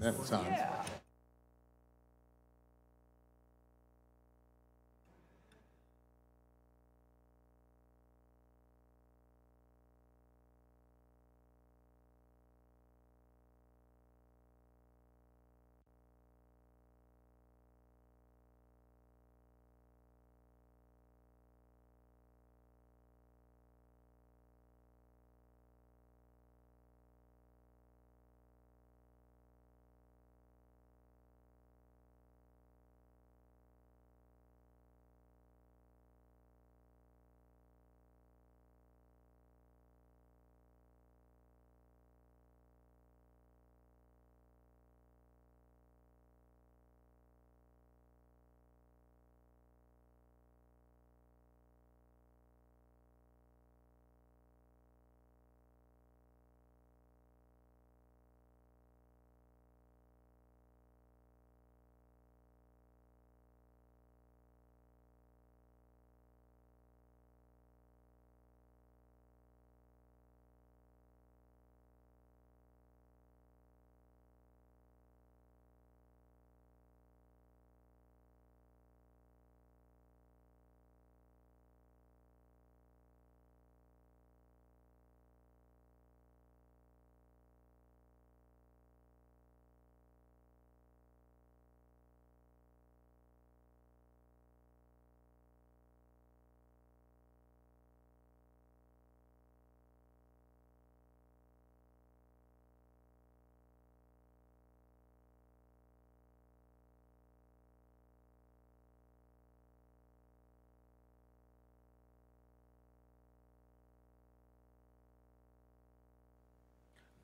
That's on. Yeah.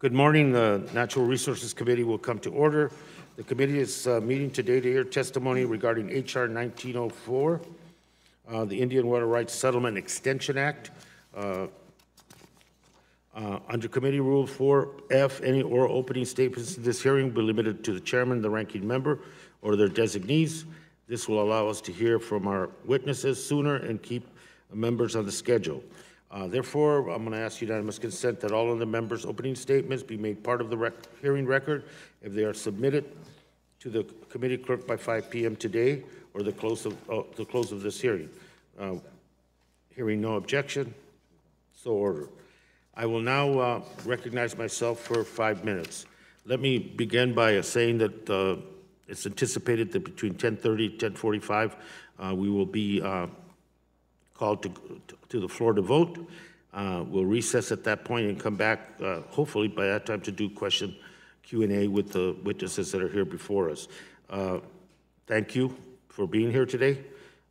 Good morning. The Natural Resources Committee will come to order. The committee is meeting today to hear testimony regarding H.R. 1904, the Indian Water Rights Settlement Extension Act. Under Committee Rule 4F, any oral opening statements in this hearing will be limited to the chairman, the ranking member, or their designees. This will allow us to hear from our witnesses sooner and keep members on the schedule. Therefore, I'm going to ask unanimous consent that all of the members' opening statements be made part of the hearing record if they are submitted to the committee clerk by 5 p.m. today or the close of this hearing. Hearing no objection, so ordered. I will now recognize myself for 5 minutes. Let me begin by saying that it's anticipated that between 10:30 and 10:45 we will be called to the floor to vote. We'll recess at that point and come back, hopefully by that time, to do question Q&A with the witnesses that are here before us. Thank you for being here today.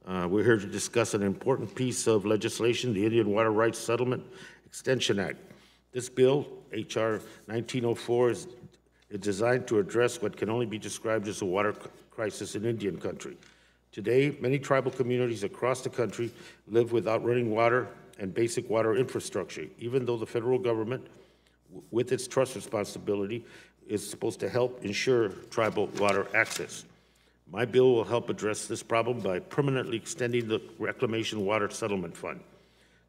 We're here to discuss an important piece of legislation, the Indian Water Rights Settlement Extension Act. This bill, H.R. 1904, is designed to address what can only be described as a water crisis in Indian country. Today, many tribal communities across the country live without running water and basic water infrastructure, even though the federal government, with its trust responsibility, is supposed to help ensure tribal water access. My bill will help address this problem by permanently extending the Reclamation Water Settlement Fund.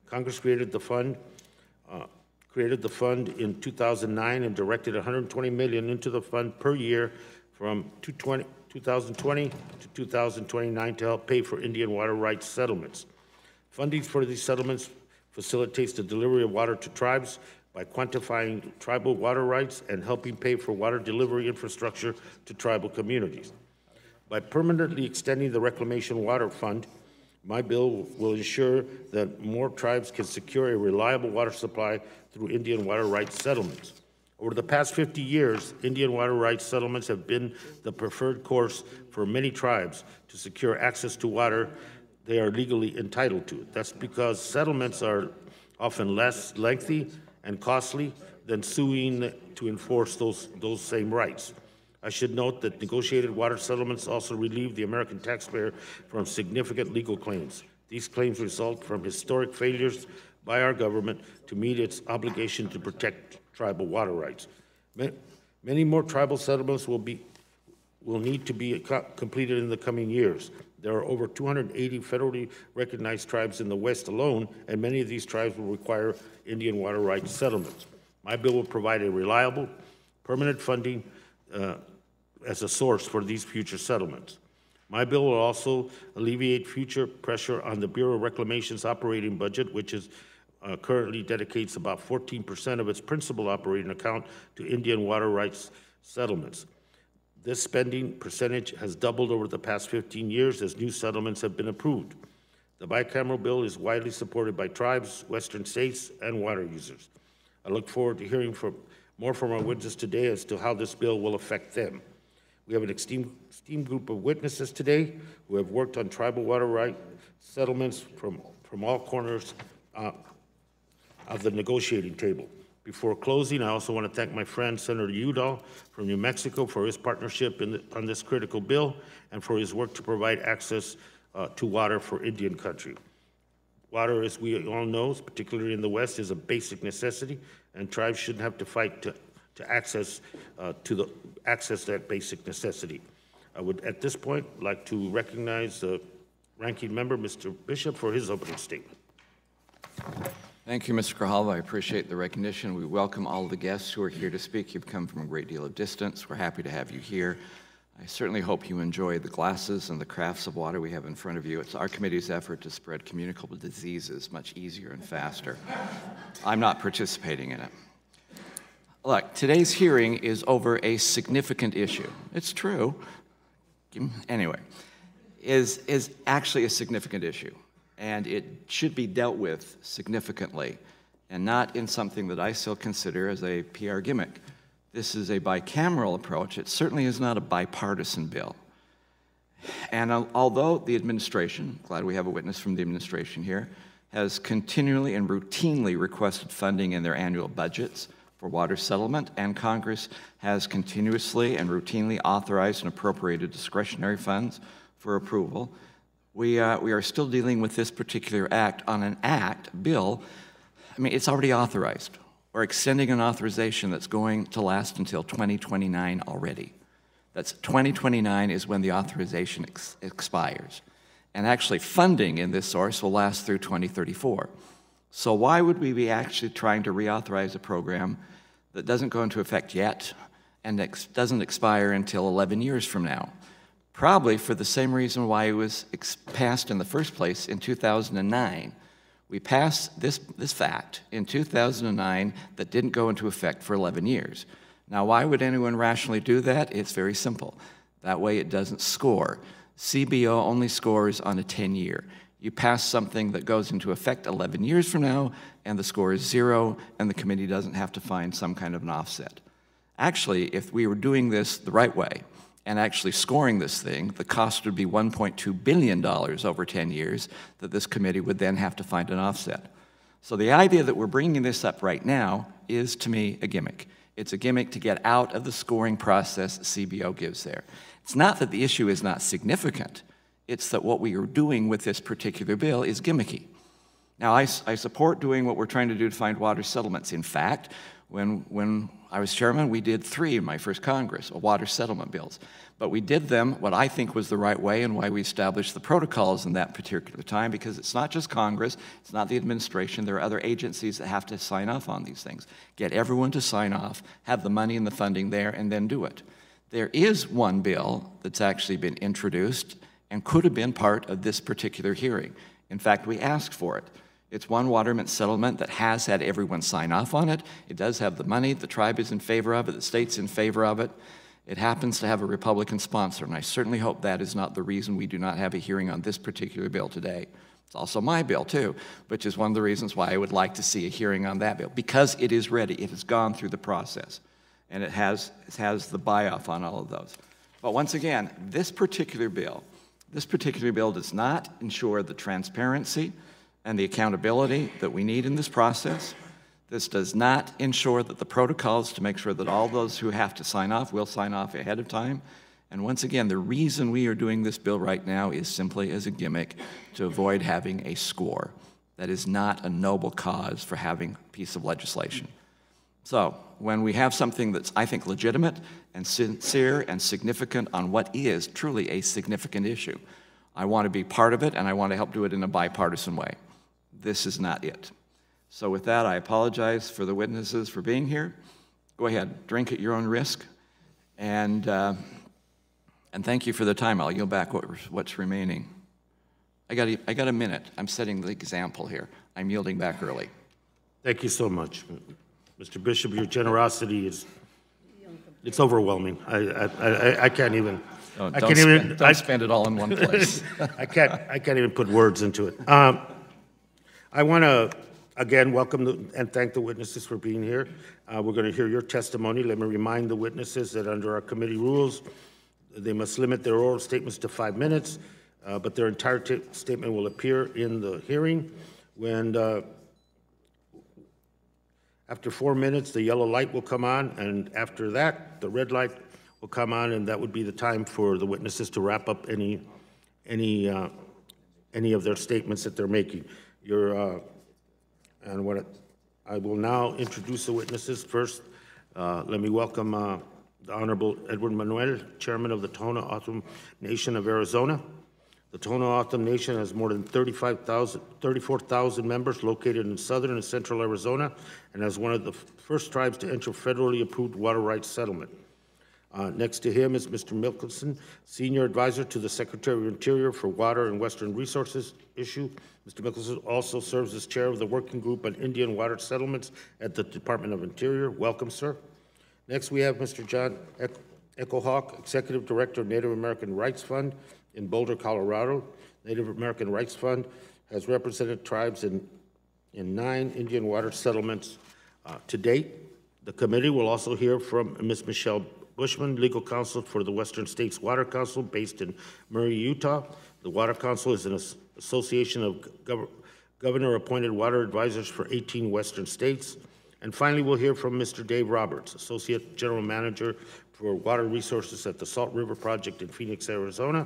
Congress created the fund in 2009 and directed $120 million into the fund per year from 2020 to 2029 to help pay for Indian water rights settlements. Funding for these settlements facilitates the delivery of water to tribes by quantifying tribal water rights and helping pay for water delivery infrastructure to tribal communities. By permanently extending the Reclamation Water Fund, my bill will ensure that more tribes can secure a reliable water supply through Indian water rights settlements. Over the past 50 years, Indian water rights settlements have been the preferred course for many tribes to secure access to water they are legally entitled to. That's because settlements are often less lengthy and costly than suing to enforce those same rights. I should note that negotiated water settlements also relieve the American taxpayer from significant legal claims. These claims result from historic failures by our government to meet its obligation to protect tribal water rights. Many more tribal settlements will need to be completed in the coming years. There are over 280 federally recognized tribes in the West alone, and many of these tribes will require Indian water rights settlements. My bill will provide a reliable, permanent funding as a source for these future settlements. My bill will also alleviate future pressure on the Bureau of Reclamation's operating budget, which is currently dedicates about 14% of its principal operating account to Indian water rights settlements. This spending percentage has doubled over the past 15 years as new settlements have been approved. The bicameral bill is widely supported by tribes, western states, and water users. I look forward to hearing more from our witnesses today as to how this bill will affect them. We have an esteemed group of witnesses today who have worked on tribal water right settlements from all corners of the negotiating table. Before closing, I also want to thank my friend Senator Udall from New Mexico for his partnership on this critical bill and for his work to provide access to water for Indian country. Water, as we all know, particularly in the West, is a basic necessity, and tribes shouldn't have to fight to access that basic necessity. I would, at this point, like to recognize the ranking member, Mr. Bishop, for his opening statement. Thank you, Mr. Grijalva. I appreciate the recognition. We welcome all of the guests who are here to speak. You've come from a great deal of distance. We're happy to have you here. I certainly hope you enjoy the glasses and the crafts of water we have in front of you. It's our committee's effort to spread communicable diseases much easier and faster. I'm not participating in it. Look, today's hearing is over a significant issue. It's true. Anyway, is actually a significant issue, and it should be dealt with significantly and not in something that I still consider as a PR gimmick. This is a bicameral approach. It certainly is not a bipartisan bill. And although the administration, glad we have a witness from the administration here, has continually and routinely requested funding in their annual budgets for water settlement, and Congress has continuously and routinely authorized and appropriated discretionary funds for approval, we are still dealing with this particular act on an bill. I mean, it's already authorized. We're extending an authorization that's going to last until 2029 already. That's 2029 is when the authorization expires. And actually funding in this source will last through 2034. So why would we be actually trying to reauthorize a program that doesn't go into effect yet and doesn't expire until 11 years from now? Probably for the same reason why it was passed in the first place in 2009. We passed this fact in 2009 that didn't go into effect for 11 years. Now, why would anyone rationally do that? It's very simple. That way it doesn't score. CBO only scores on a 10-year. You pass something that goes into effect 11 years from now, and the score is 0, and the committee doesn't have to find some kind of an offset. Actually, if we were doing this the right way, and actually scoring this thing, the cost would be $1.2 billion over 10 years that this committee would then have to find an offset. So the idea that we're bringing this up right now is, to me, a gimmick. It's a gimmick to get out of the scoring process CBO gives there. It's not that the issue is not significant. It's that what we are doing with this particular bill is gimmicky. Now, I support doing what we're trying to do to find water settlements. In fact, when I was chairman, we did 3 in my first Congress, water settlement bills. But we did them what I think was the right way and why we established the protocols in that particular time, because it's not just Congress, it's not the administration, there are other agencies that have to sign off on these things. Get everyone to sign off, have the money and the funding there, and then do it. There is one bill that's actually been introduced and could have been part of this particular hearing. In fact, we asked for it. It's one water settlement that has had everyone sign off on it. It does have the money. The tribe is in favor of it. The state's in favor of it. It happens to have a Republican sponsor, and I certainly hope that is not the reason we do not have a hearing on this particular bill today. It's also my bill, too, which is one of the reasons why I would like to see a hearing on that bill, because it is ready. It has gone through the process, and it has the buy-off on all of those. But once again, this particular bill does not ensure the transparency and the accountability that we need in this process. This does not ensure that the protocols to make sure that all those who have to sign off will sign off ahead of time. And once again, the reason we are doing this bill right now is simply as a gimmick to avoid having a score. That is not a noble cause for having a piece of legislation. So when we have something that's, I think, legitimate and sincere and significant on what is truly a significant issue, I want to be part of it, and I want to help do it in a bipartisan way. This is not it. So with that, I apologize for the witnesses for being here. Go ahead, drink at your own risk. And And thank you for the time. I'll yield back what's remaining. I got a minute. I'm setting the example here. I'm yielding back early. Thank you so much. Mr. Bishop, your generosity it's overwhelming. I can't even. Oh, don't spend it all in one place. I can't even put words into it. I want to, again, welcome and thank the witnesses for being here. We're going to hear your testimony. Let me remind the witnesses that under our committee rules, they must limit their oral statements to 5 minutes, but their entire statement will appear in the hearing. When after 4 minutes, the yellow light will come on, and after that, the red light will come on, and that would be the time for the witnesses to wrap up any of their statements that they're making. And what I will now introduce the witnesses. First, let me welcome the Honorable Edward Emmanuel, Chairman of the Tohono O'odham Nation of Arizona. The Tohono O'odham Nation has more than 34,000 members located in southern and central Arizona, and as one of the first tribes to enter federally approved water rights settlement. Next to him is Mr. Mickelson, Senior Advisor to the Secretary of Interior for Water and Western Resources issue. Mr. Mickelson also serves as Chair of the Working Group on Indian Water Settlements at the Department of Interior. Welcome, sir. Next, we have Mr. John Echohawk, Executive Director of Native American Rights Fund in Boulder, Colorado. Native American Rights Fund has represented tribes in 9 Indian water settlements to date. The committee will also hear from Ms. Michelle Bushman, Legal Counsel for the Western States Water Council based in Murray, Utah. The Water Council is an association of governor-appointed water advisors for 18 Western states. And finally, we'll hear from Mr. Dave Roberts, Associate General Manager for Water Resources at the Salt River Project in Phoenix, Arizona.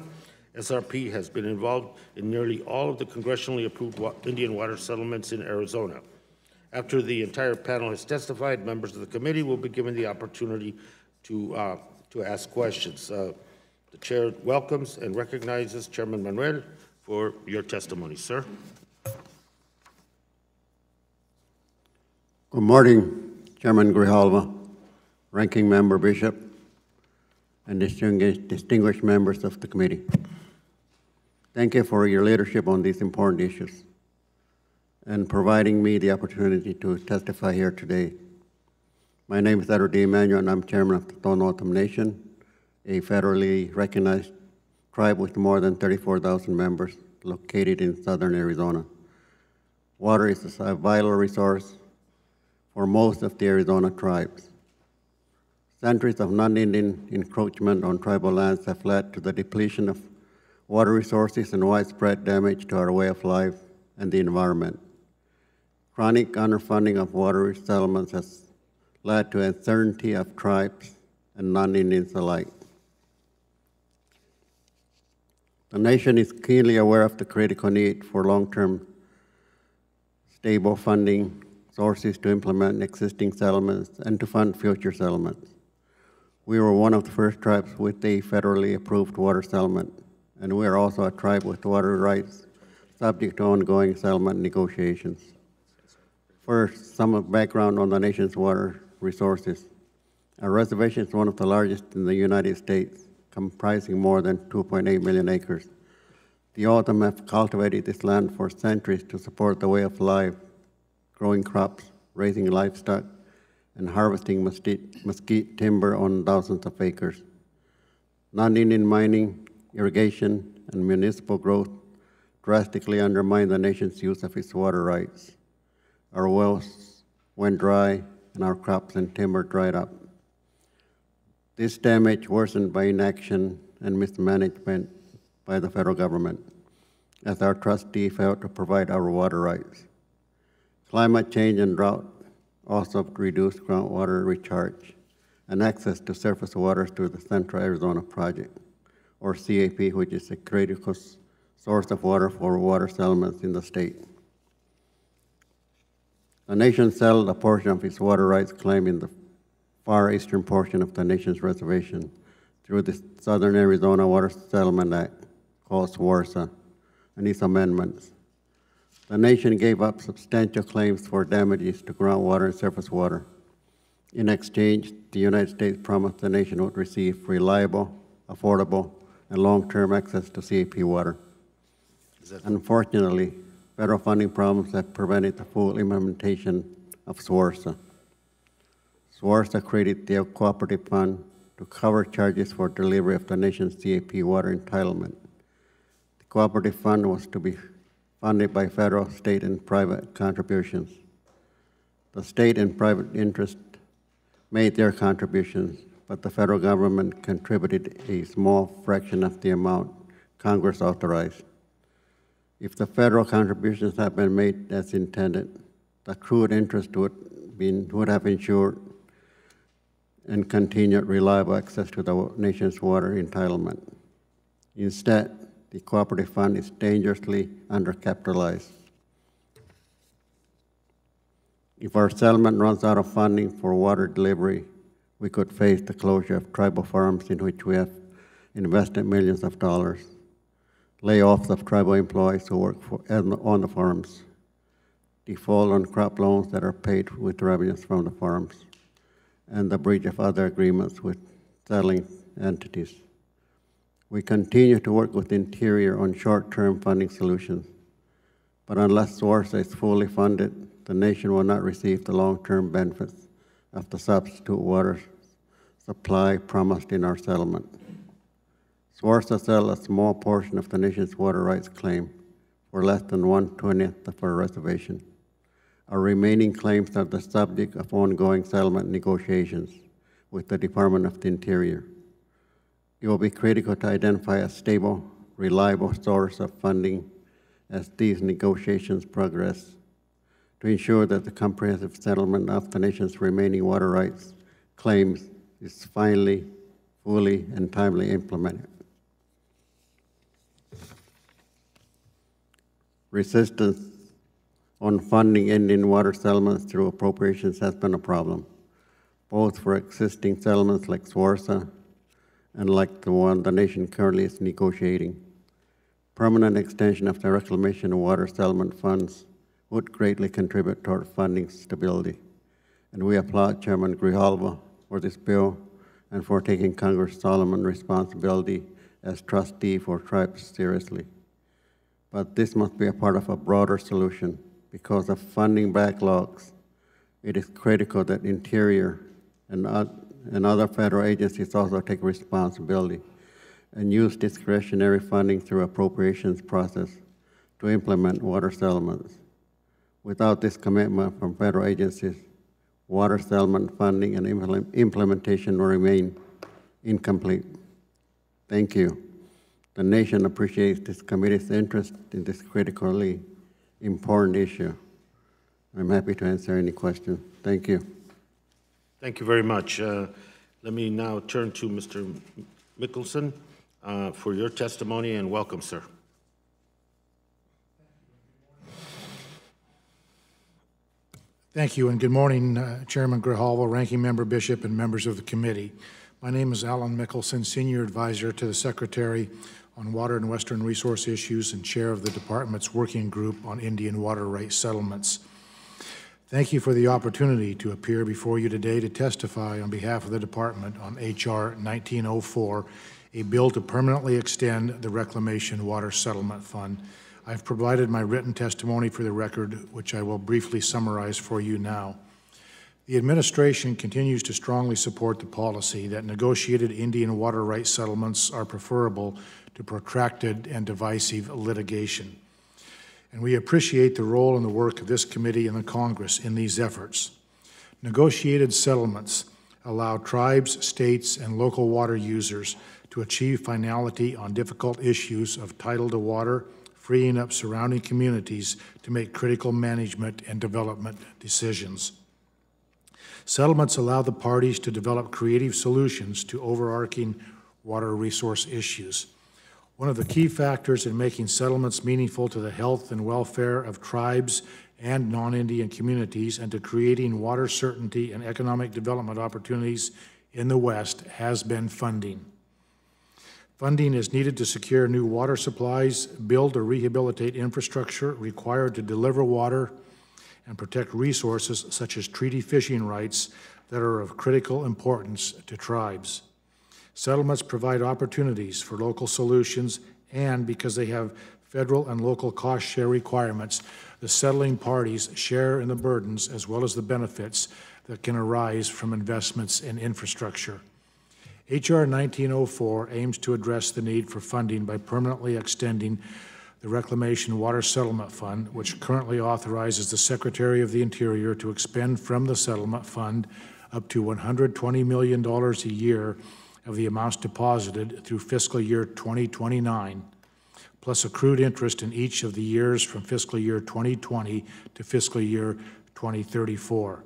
SRP has been involved in nearly all of the congressionally approved Indian water settlements in Arizona. After the entire panel has testified, members of the committee will be given the opportunity to ask questions. The chair welcomes and recognizes Chairman Manuel for your testimony, sir. Good morning, Chairman Grijalva, Ranking Member Bishop, and distinguished members of the committee. Thank you for your leadership on these important issues and providing me the opportunity to testify here today. My name is Edward Emmanuel, and I'm Chairman of the Tohono O'odham Nation, a federally recognized tribe with more than 34,000 members located in southern Arizona. Water is a vital resource for most of the Arizona tribes. Centuries of non-Indian encroachment on tribal lands have led to the depletion of water resources and widespread damage to our way of life and the environment. Chronic underfunding of water settlements has led to uncertainty of tribes and non-Indians alike. The nation is keenly aware of the critical need for long-term stable funding sources to implement existing settlements and to fund future settlements. We were one of the first tribes with a federally approved water settlement, and we are also a tribe with water rights subject to ongoing settlement negotiations. First, some background on the nation's water resources. Our reservation is one of the largest in the United States, comprising more than 2.8 million acres. The O'odham have cultivated this land for centuries to support the way of life, growing crops, raising livestock, and harvesting mesquite timber on thousands of acres. Non-Indian mining, irrigation, and municipal growth drastically undermine the nation's use of its water rights. Our wells went dry, and our crops and timber dried up. This damage worsened by inaction and mismanagement by the federal government, as our trustee failed to provide our water rights. Climate change and drought also reduced groundwater recharge and access to surface waters through the Central Arizona Project, or CAP, which is a critical source of water for water settlements in the state. The nation settled a portion of its water rights claim in the far eastern portion of the nation's reservation through the Southern Arizona Water Settlement Act, called SWARSA, and its amendments. The nation gave up substantial claims for damages to groundwater and surface water. In exchange, the United States promised the nation would receive reliable, affordable, and long-term access to CAP water. Unfortunately, federal funding problems have prevented the full implementation of SWRSA. SWRSA created the cooperative fund to cover charges for delivery of the nation's CAP water entitlement. The cooperative fund was to be funded by federal, state, and private contributions. The state and private interest made their contributions, but the federal government contributed a small fraction of the amount Congress authorized. If the federal contributions had been made as intended, the accrued interest would have ensured and continued reliable access to the nation's water entitlement. Instead, the cooperative fund is dangerously undercapitalized. If our settlement runs out of funding for water delivery, we could face the closure of tribal farms in which we have invested millions of dollars, layoffs of tribal employees who work on the farms, default on crop loans that are paid with revenues from the farms, and the breach of other agreements with settling entities. We continue to work with Interior on short-term funding solutions, but unless SWRSA is fully funded, the nation will not receive the long-term benefits of the substitute water supply promised in our settlement. SWRSA settled a small portion of the nation's water rights claim for less than 1/20th of our reservation. Our remaining claims are the subject of ongoing settlement negotiations with the Department of the Interior. It will be critical to identify a stable, reliable source of funding as these negotiations progress, to ensure that the comprehensive settlement of the nation's remaining water rights claims is finally, fully, and timely implemented. Resistance on funding Indian water settlements through appropriations has been a problem, both for existing settlements like SWRSA and like the one the nation currently is negotiating. Permanent extension of the reclamation of water settlement funds would greatly contribute toward funding stability. And we applaud Chairman Grijalva for this bill and for taking Congress' solemn responsibility as trustee for tribes seriously. But this must be a part of a broader solution. Because of funding backlogs, it is critical that Interior and other federal agencies also take responsibility and use discretionary funding through appropriations process to implement water settlements. Without this commitment from federal agencies, water settlement funding and implementation will remain incomplete. Thank you. The nation appreciates this committee's interest in this critically important issue. I'm happy to answer any questions. Thank you. Thank you very much. Let me now turn to Mr. Mickelson for your testimony, and welcome, sir. Thank you, and good morning, Chairman Grijalva, Ranking Member Bishop, and members of the committee. My name is Alan Mickelson, Senior Advisor to the Secretary on Water and Western Resource Issues and Chair of the Department's Working Group on Indian Water Rights Settlements. Thank you for the opportunity to appear before you today to testify on behalf of the Department on H.R. 1904, a bill to permanently extend the Reclamation Water Settlement Fund. I've provided my written testimony for the record, which I will briefly summarize for you now. The administration continues to strongly support the policy that negotiated Indian water rights settlements are preferable to protracted and divisive litigation. And we appreciate the role and the work of this committee and the Congress in these efforts. Negotiated settlements allow tribes, states, and local water users to achieve finality on difficult issues of title to water, freeing up surrounding communities to make critical management and development decisions. Settlements allow the parties to develop creative solutions to overarching water resource issues. One of the key factors in making settlements meaningful to the health and welfare of tribes and non-Indian communities and to creating water certainty and economic development opportunities in the West has been funding. Funding is needed to secure new water supplies, build or rehabilitate infrastructure required to deliver water, and protect resources such as treaty fishing rights that are of critical importance to tribes. Settlements provide opportunities for local solutions, and because they have federal and local cost share requirements, the settling parties share in the burdens as well as the benefits that can arise from investments in infrastructure. H.R. 1904 aims to address the need for funding by permanently extending the Reclamation Water Settlement Fund, which currently authorizes the Secretary of the Interior to expend from the settlement fund up to $120 million a year of the amounts deposited through fiscal year 2029, plus accrued interest in each of the years from fiscal year 2020 to fiscal year 2034.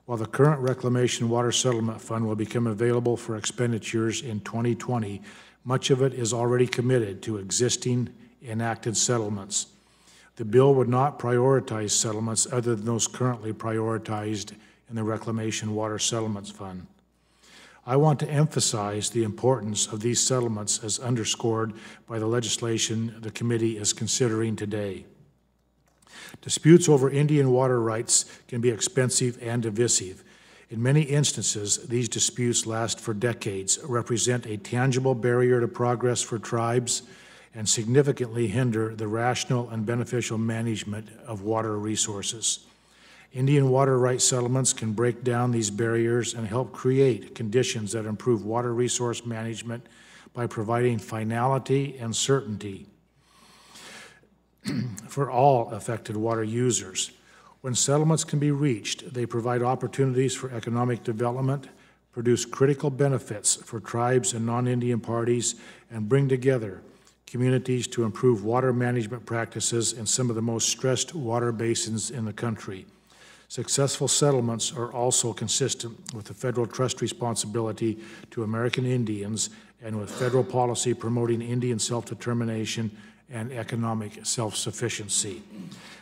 While the current Reclamation Water Settlement Fund will become available for expenditures in 2020, much of it is already committed to existing enacted settlements. The bill would not prioritize settlements other than those currently prioritized in the Reclamation Water Settlements Fund. I want to emphasize the importance of these settlements as underscored by the legislation the committee is considering today. Disputes over Indian water rights can be expensive and divisive. In many instances, these disputes last for decades, represent a tangible barrier to progress for tribes, and significantly hinder the rational and beneficial management of water resources. Indian water rights settlements can break down these barriers and help create conditions that improve water resource management by providing finality and certainty for all affected water users. When settlements can be reached, they provide opportunities for economic development, produce critical benefits for tribes and non-Indian parties, and bring together communities to improve water management practices in some of the most stressed water basins in the country. Successful settlements are also consistent with the federal trust responsibility to American Indians and with federal policy promoting Indian self-determination and economic self-sufficiency.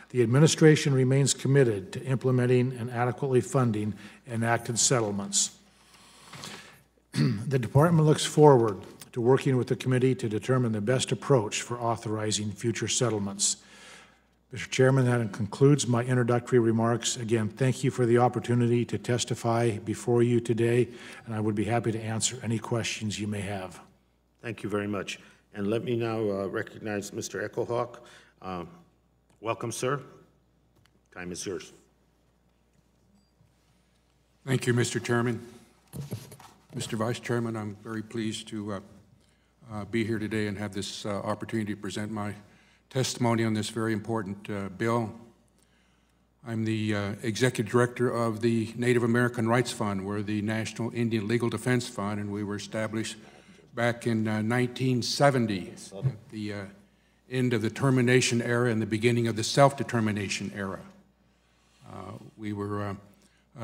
The administration remains committed to implementing and adequately funding enacted settlements. The department looks forward to working with the committee to determine the best approach for authorizing future settlements. Mr. Chairman, that concludes my introductory remarks. Again, thank you for the opportunity to testify before you today, and I would be happy to answer any questions you may have. Thank you very much. And let me now recognize Mr. Echohawk. Welcome, sir. Time is yours. Thank you, Mr. Chairman. Mr. Vice Chairman, I'm very pleased to be here today and have this opportunity to present my testimony on this very important bill. I'm the Executive Director of the Native American Rights Fund. We're the National Indian Legal Defense Fund, and we were established back in 1970, at the end of the termination era and the beginning of the self-determination era. We were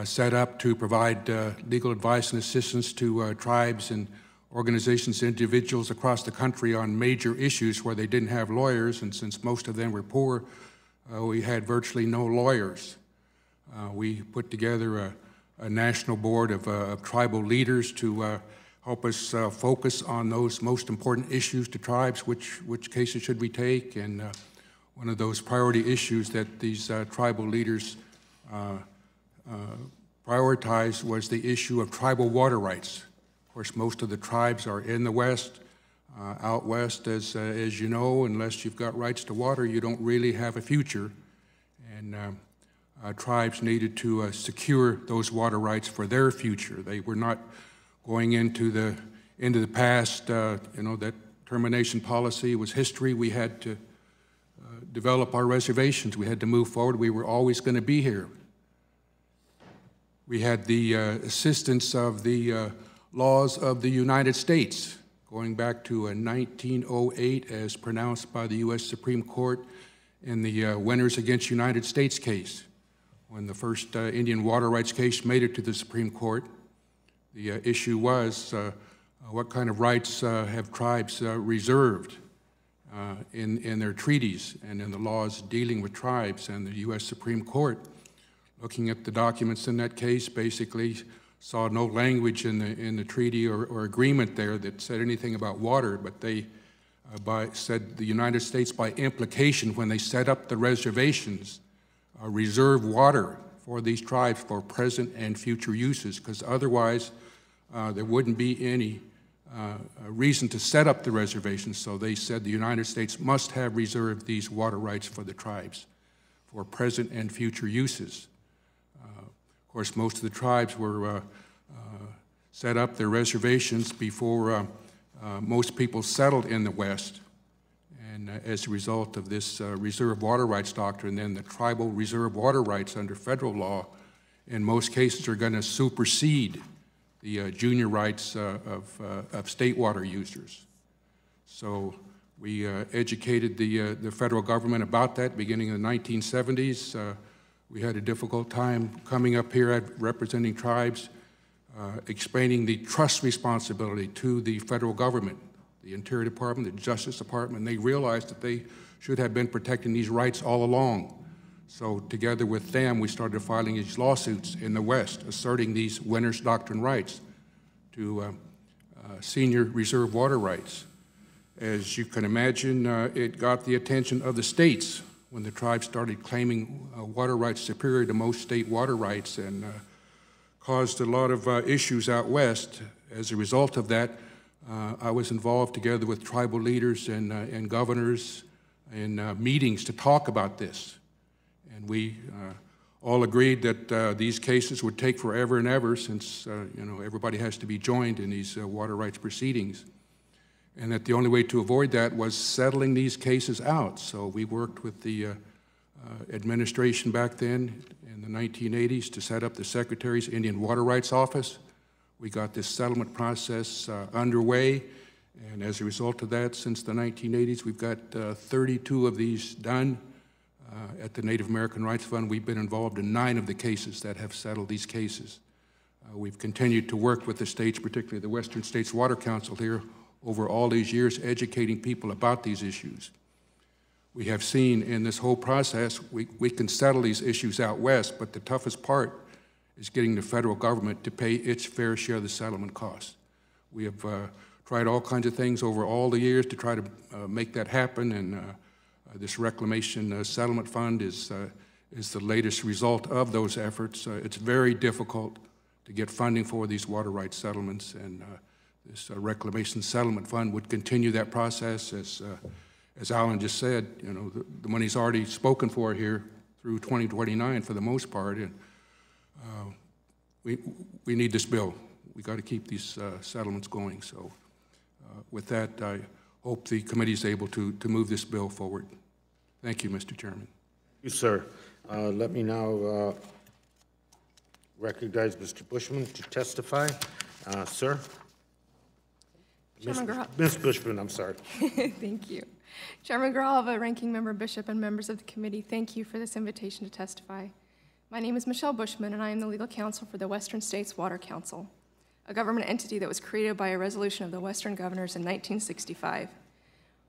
set up to provide legal advice and assistance to tribes and organizations, individuals across the country on major issues where they didn't have lawyers, and since most of them were poor, we had virtually no lawyers. We put together a national board of tribal leaders to help us focus on those most important issues to tribes, which cases should we take, and one of those priority issues that these tribal leaders prioritized was the issue of tribal water rights. Of course, most of the tribes are in the West. Out West, as you know, unless you've got rights to water, you don't really have a future. And tribes needed to secure those water rights for their future. They were not going into the past. That termination policy was history. We had to develop our reservations. We had to move forward. We were always going to be here. We had the assistance of the laws of the United States, going back to 1908 as pronounced by the U.S. Supreme Court in the Winners against United States case. When the first Indian water rights case made it to the Supreme Court, the issue was what kind of rights have tribes reserved in their treaties and in the laws dealing with tribes. And the U.S. Supreme Court, looking at the documents in that case, basically saw no language in the treaty or agreement there that said anything about water, but they said the United States, by implication, when they set up the reservations, reserve water for these tribes for present and future uses, because otherwise there wouldn't be any a reason to set up the reservations. So they said the United States must have reserved these water rights for the tribes for present and future uses. Of course, most of the tribes were set up their reservations before most people settled in the West. And as a result of this reserve water rights doctrine, then the tribal reserve water rights under federal law in most cases are going to supersede the junior rights of state water users. So we educated the federal government about that beginning in the 1970s. We had a difficult time coming up here representing tribes, explaining the trust responsibility to the federal government, the Interior Department, the Justice Department. They realized that they should have been protecting these rights all along. So together with them, we started filing these lawsuits in the West, asserting these Winter's Doctrine rights to senior reserve water rights. As you can imagine, it got the attention of the states when the tribes started claiming water rights superior to most state water rights, and caused a lot of issues out West. As a result of that, I was involved together with tribal leaders and governors in meetings to talk about this. And we all agreed that these cases would take forever and ever, since you know, everybody has to be joined in these water rights proceedings, and that the only way to avoid that was settling these cases out. So we worked with the administration back then in the 1980s to set up the Secretary's Indian Water Rights Office. We got this settlement process underway, and as a result of that, since the 1980s, we've got 32 of these done. At the Native American Rights Fund, we've been involved in 9 of the cases that have settled these cases. We've continued to work with the states, particularly the Western States Water Council here, over all these years, educating people about these issues. We have seen in this whole process, we can settle these issues out West, but the toughest part is getting the federal government to pay its fair share of the settlement costs. We have tried all kinds of things over all the years to try to make that happen, and this Reclamation Settlement Fund is the latest result of those efforts. It's very difficult to get funding for these water rights settlements, and this Reclamation Settlement Fund would continue that process. As Alan just said, you know, the money's already spoken for here through 2029 for the most part, and we need this bill. We got to keep these settlements going. So with that, I hope the committee is able to move this bill forward. Thank you, Mr. Chairman. Thank you, sir. Let me now recognize Mr. Bushman to testify. Sir? Ms. Bushman, I'm sorry. Thank you. Chairman Grijalva, Ranking Member Bishop, and members of the committee, thank you for this invitation to testify. My name is Michelle Bushman, and I am the legal counsel for the Western States Water Council, a government entity that was created by a resolution of the Western governors in 1965.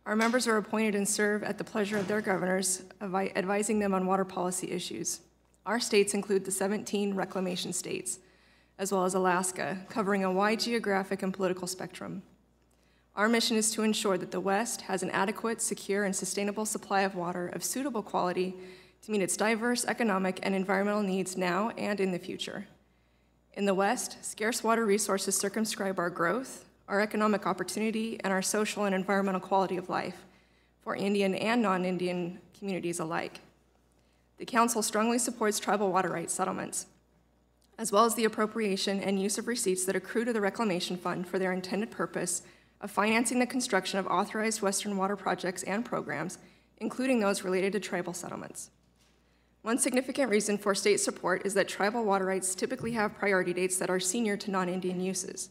Our members are appointed and serve at the pleasure of their governors, advising them on water policy issues. Our states include the 17 reclamation states, as well as Alaska, covering a wide geographic and political spectrum. Our mission is to ensure that the West has an adequate, secure, and sustainable supply of water of suitable quality to meet its diverse economic and environmental needs now and in the future. In the West, scarce water resources circumscribe our growth, our economic opportunity, and our social and environmental quality of life for Indian and non-Indian communities alike. The Council strongly supports tribal water rights settlements, as well as the appropriation and use of receipts that accrue to the Reclamation Fund for their intended purpose of financing the construction of authorized Western water projects and programs, including those related to tribal settlements. One significant reason for state support is that tribal water rights typically have priority dates that are senior to non-Indian uses.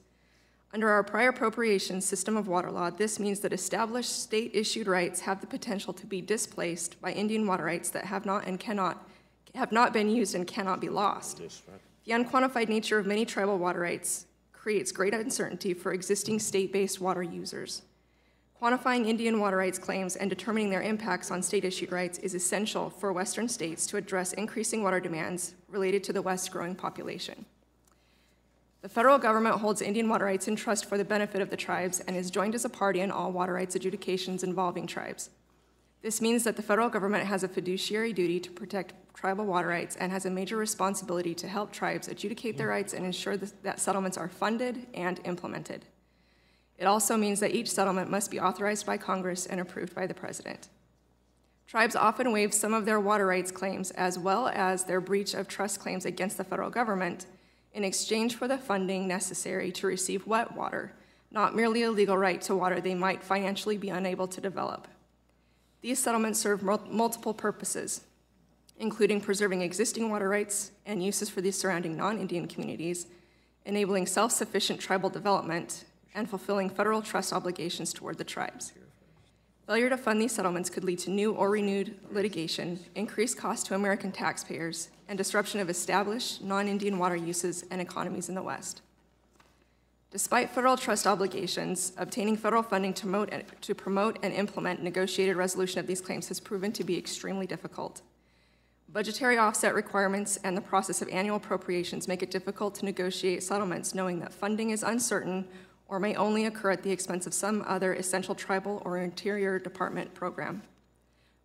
Under our prior appropriations system of water law, this means that established state-issued rights have the potential to be displaced by Indian water rights that have not been used and cannot be lost. The unquantified nature of many tribal water rights creates great uncertainty for existing state-based water users. Quantifying Indian water rights claims and determining their impacts on state-issued rights is essential for Western states to address increasing water demands related to the West's growing population. The federal government holds Indian water rights in trust for the benefit of the tribes and is joined as a party in all water rights adjudications involving tribes. This means that the federal government has a fiduciary duty to protect tribal water rights and has a major responsibility to help tribes adjudicate their rights and ensure that settlements are funded and implemented. It also means that each settlement must be authorized by Congress and approved by the President. Tribes often waive some of their water rights claims as well as their breach of trust claims against the federal government in exchange for the funding necessary to receive wet water, not merely a legal right to water they might financially be unable to develop. These settlements serve multiple purposes, including preserving existing water rights and uses for the surrounding non-Indian communities, enabling self-sufficient tribal development, and fulfilling federal trust obligations toward the tribes. Failure to fund these settlements could lead to new or renewed litigation, increased costs to American taxpayers, and disruption of established non-Indian water uses and economies in the West. Despite federal trust obligations, obtaining federal funding to promote and implement negotiated resolution of these claims has proven to be extremely difficult. Budgetary offset requirements and the process of annual appropriations make it difficult to negotiate settlements knowing that funding is uncertain or may only occur at the expense of some other essential tribal or interior department program.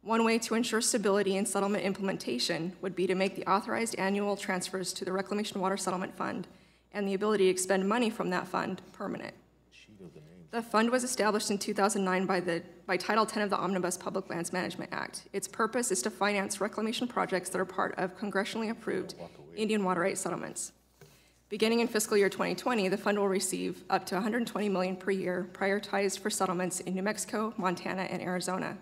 One way to ensure stability in settlement implementation would be to make the authorized annual transfers to the Reclamation Water Settlement Fund and the ability to expend money from that fund permanent. The fund was established in 2009 by Title 10 of the Omnibus Public Lands Management Act. Its purpose is to finance reclamation projects that are part of congressionally approved Indian water rights settlements. Beginning in fiscal year 2020, the fund will receive up to $120 million per year, prioritized for settlements in New Mexico, Montana, and Arizona.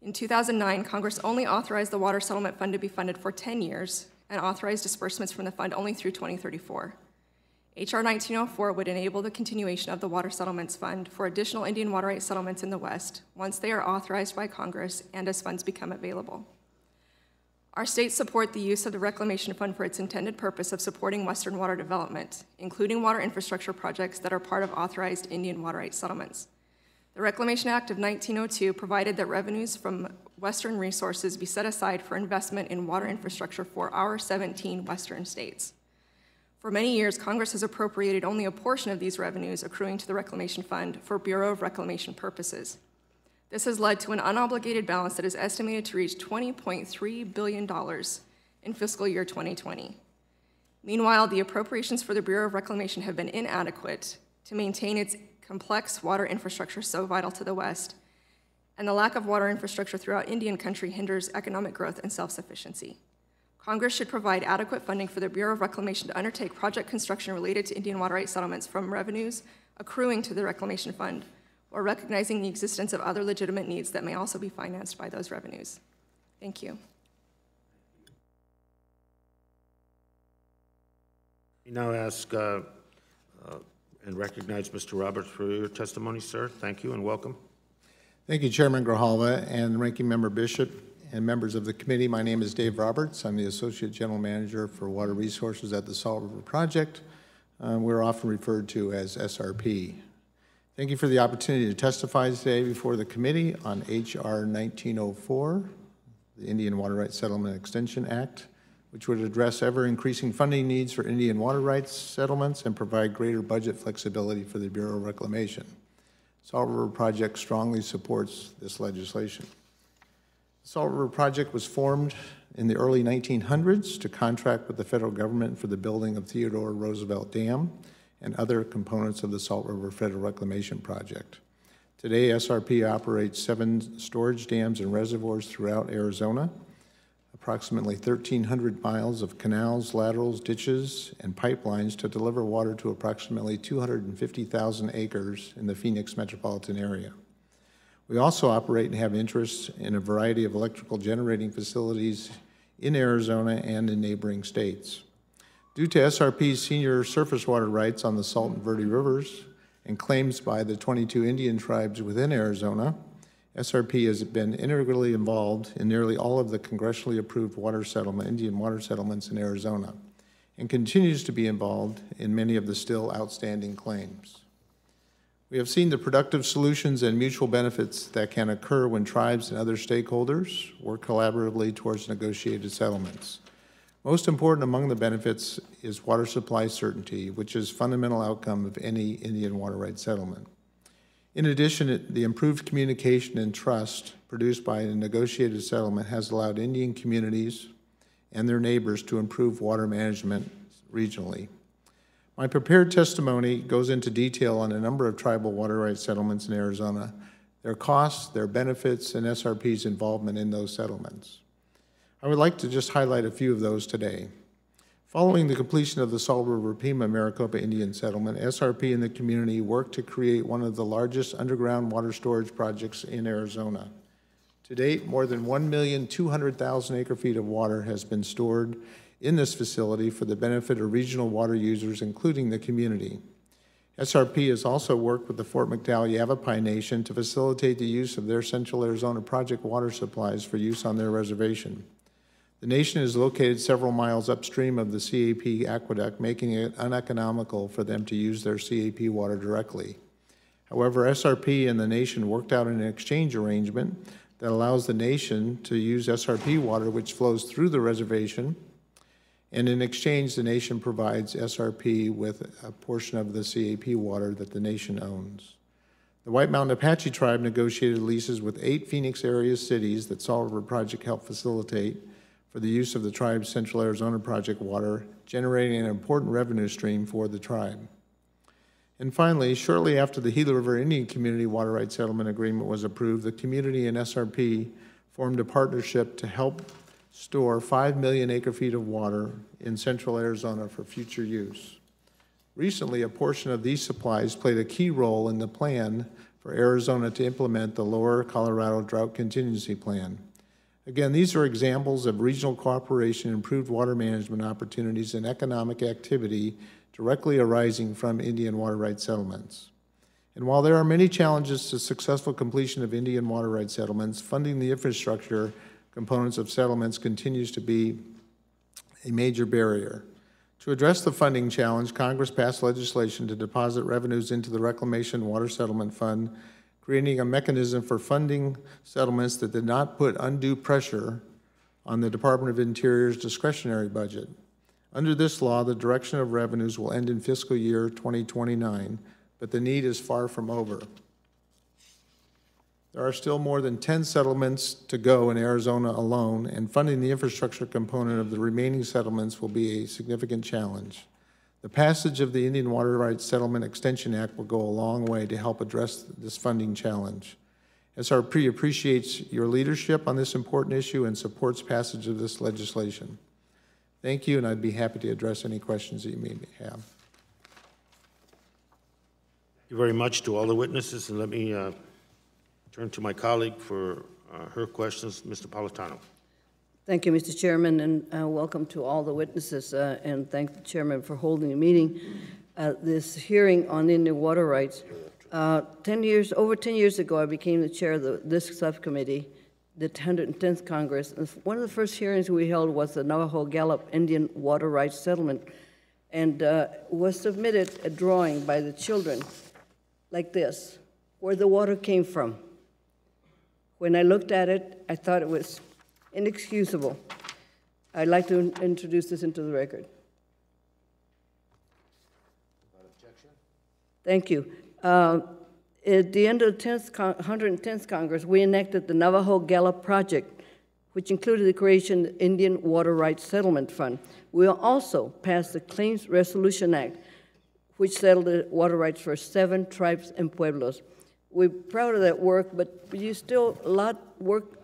In 2009, Congress only authorized the Water Settlement Fund to be funded for 10 years and authorized disbursements from the fund only through 2034. H.R. 1904 would enable the continuation of the Water Settlements Fund for additional Indian water rights settlements in the West once they are authorized by Congress and as funds become available. Our states support the use of the Reclamation Fund for its intended purpose of supporting Western water development, including water infrastructure projects that are part of authorized Indian water rights settlements. The Reclamation Act of 1902 provided that revenues from Western resources be set aside for investment in water infrastructure for our 17 Western states. For many years, Congress has appropriated only a portion of these revenues accruing to the Reclamation Fund for Bureau of Reclamation purposes. This has led to an unobligated balance that is estimated to reach $20.3 billion in fiscal year 2020. Meanwhile, the appropriations for the Bureau of Reclamation have been inadequate to maintain its complex water infrastructure so vital to the West, and the lack of water infrastructure throughout Indian country hinders economic growth and self-sufficiency. Congress should provide adequate funding for the Bureau of Reclamation to undertake project construction related to Indian water rights settlements from revenues accruing to the Reclamation Fund, or recognizing the existence of other legitimate needs that may also be financed by those revenues. Thank you. We now ask and recognize Mr. Roberts for your testimony, sir. Thank you and welcome. Thank you, Chairman Grijalva and Ranking Member Bishop and members of the committee. My name is Dave Roberts. I'm the Associate General Manager for Water Resources at the Salt River Project. We're often referred to as SRP. Thank you for the opportunity to testify today before the committee on H.R. 1904, the Indian Water Rights Settlement Extension Act, which would address ever-increasing funding needs for Indian water rights settlements and provide greater budget flexibility for the Bureau of Reclamation. Salt River Project strongly supports this legislation. The Salt River Project was formed in the early 1900s to contract with the federal government for the building of Theodore Roosevelt Dam and other components of the Salt River Federal Reclamation Project. Today, SRP operates 7 storage dams and reservoirs throughout Arizona, approximately 1,300 miles of canals, laterals, ditches, and pipelines to deliver water to approximately 250,000 acres in the Phoenix metropolitan area. We also operate and have interests in a variety of electrical generating facilities in Arizona and in neighboring states. Due to SRP's senior surface water rights on the Salt and Verde Rivers and claims by the 22 Indian tribes within Arizona, SRP has been integrally involved in nearly all of the congressionally approved Indian water settlements in Arizona, and continues to be involved in many of the still outstanding claims. We have seen the productive solutions and mutual benefits that can occur when tribes and other stakeholders work collaboratively towards negotiated settlements. Most important among the benefits is water supply certainty, which is a fundamental outcome of any Indian water rights settlement. In addition, the improved communication and trust produced by a negotiated settlement has allowed Indian communities and their neighbors to improve water management regionally. My prepared testimony goes into detail on a number of tribal water rights settlements in Arizona, their costs, their benefits, and SRP's involvement in those settlements. I would like to just highlight a few of those today. Following the completion of the Salt River Pima Maricopa Indian Settlement, SRP and the community worked to create one of the largest underground water storage projects in Arizona. To date, more than 1,200,000 acre-feet of water has been stored in this facility for the benefit of regional water users, including the community. SRP has also worked with the Fort McDowell Yavapai Nation to facilitate the use of their Central Arizona Project water supplies for use on their reservation. The nation is located several miles upstream of the CAP aqueduct, making it uneconomical for them to use their CAP water directly. However, SRP and the nation worked out an exchange arrangement that allows the nation to use SRP water, which flows through the reservation, and in exchange, the nation provides SRP with a portion of the CAP water that the nation owns. The White Mountain Apache Tribe negotiated leases with 8 Phoenix area cities that Salt River Project helped facilitate for the use of the tribe's Central Arizona Project water, generating an important revenue stream for the tribe. And finally, shortly after the Gila River Indian Community Water Rights Settlement Agreement was approved, the community and SRP formed a partnership to help store 5 million acre-feet of water in Central Arizona for future use. Recently, a portion of these supplies played a key role in the plan for Arizona to implement the Lower Colorado Drought Contingency Plan. Again, these are examples of regional cooperation, improved water management opportunities, and economic activity directly arising from Indian water rights settlements. And while there are many challenges to successful completion of Indian water rights settlements, funding the infrastructure components of settlements continues to be a major barrier. To address the funding challenge, Congress passed legislation to deposit revenues into the Reclamation Water Settlement Fund, creating a mechanism for funding settlements that did not put undue pressure on the Department of Interior's discretionary budget. Under this law, the direction of revenues will end in fiscal year 2029, but the need is far from over. There are still more than 10 settlements to go in Arizona alone, and funding the infrastructure component of the remaining settlements will be a significant challenge. The passage of the Indian Water Rights Settlement Extension Act will go a long way to help address this funding challenge. SRP appreciates your leadership on this important issue and supports passage of this legislation. Thank you, and I'd be happy to address any questions that you may have. Thank you very much to all the witnesses, and let me turn to my colleague for her questions, Mr. Politano. Thank you, Mr. Chairman, and welcome to all the witnesses, and thank the chairman for holding a meeting. This hearing on Indian water rights, over 10 years ago, I became the chair of this subcommittee, the 110th Congress. And one of the first hearings we held was the Navajo-Gallup Indian Water Rights Settlement, and was submitted a drawing by the children like this, where the water came from. When I looked at it, I thought it was inexcusable. I'd like to introduce this into the record. Without objection. Thank you. At the end of the 110th Congress, we enacted the Navajo-Gallup Project, which included the creation of the Indian Water Rights Settlement Fund. We also passed the Claims Resolution Act, which settled the water rights for 7 tribes and pueblos. We're proud of that work, but you still, a lot of work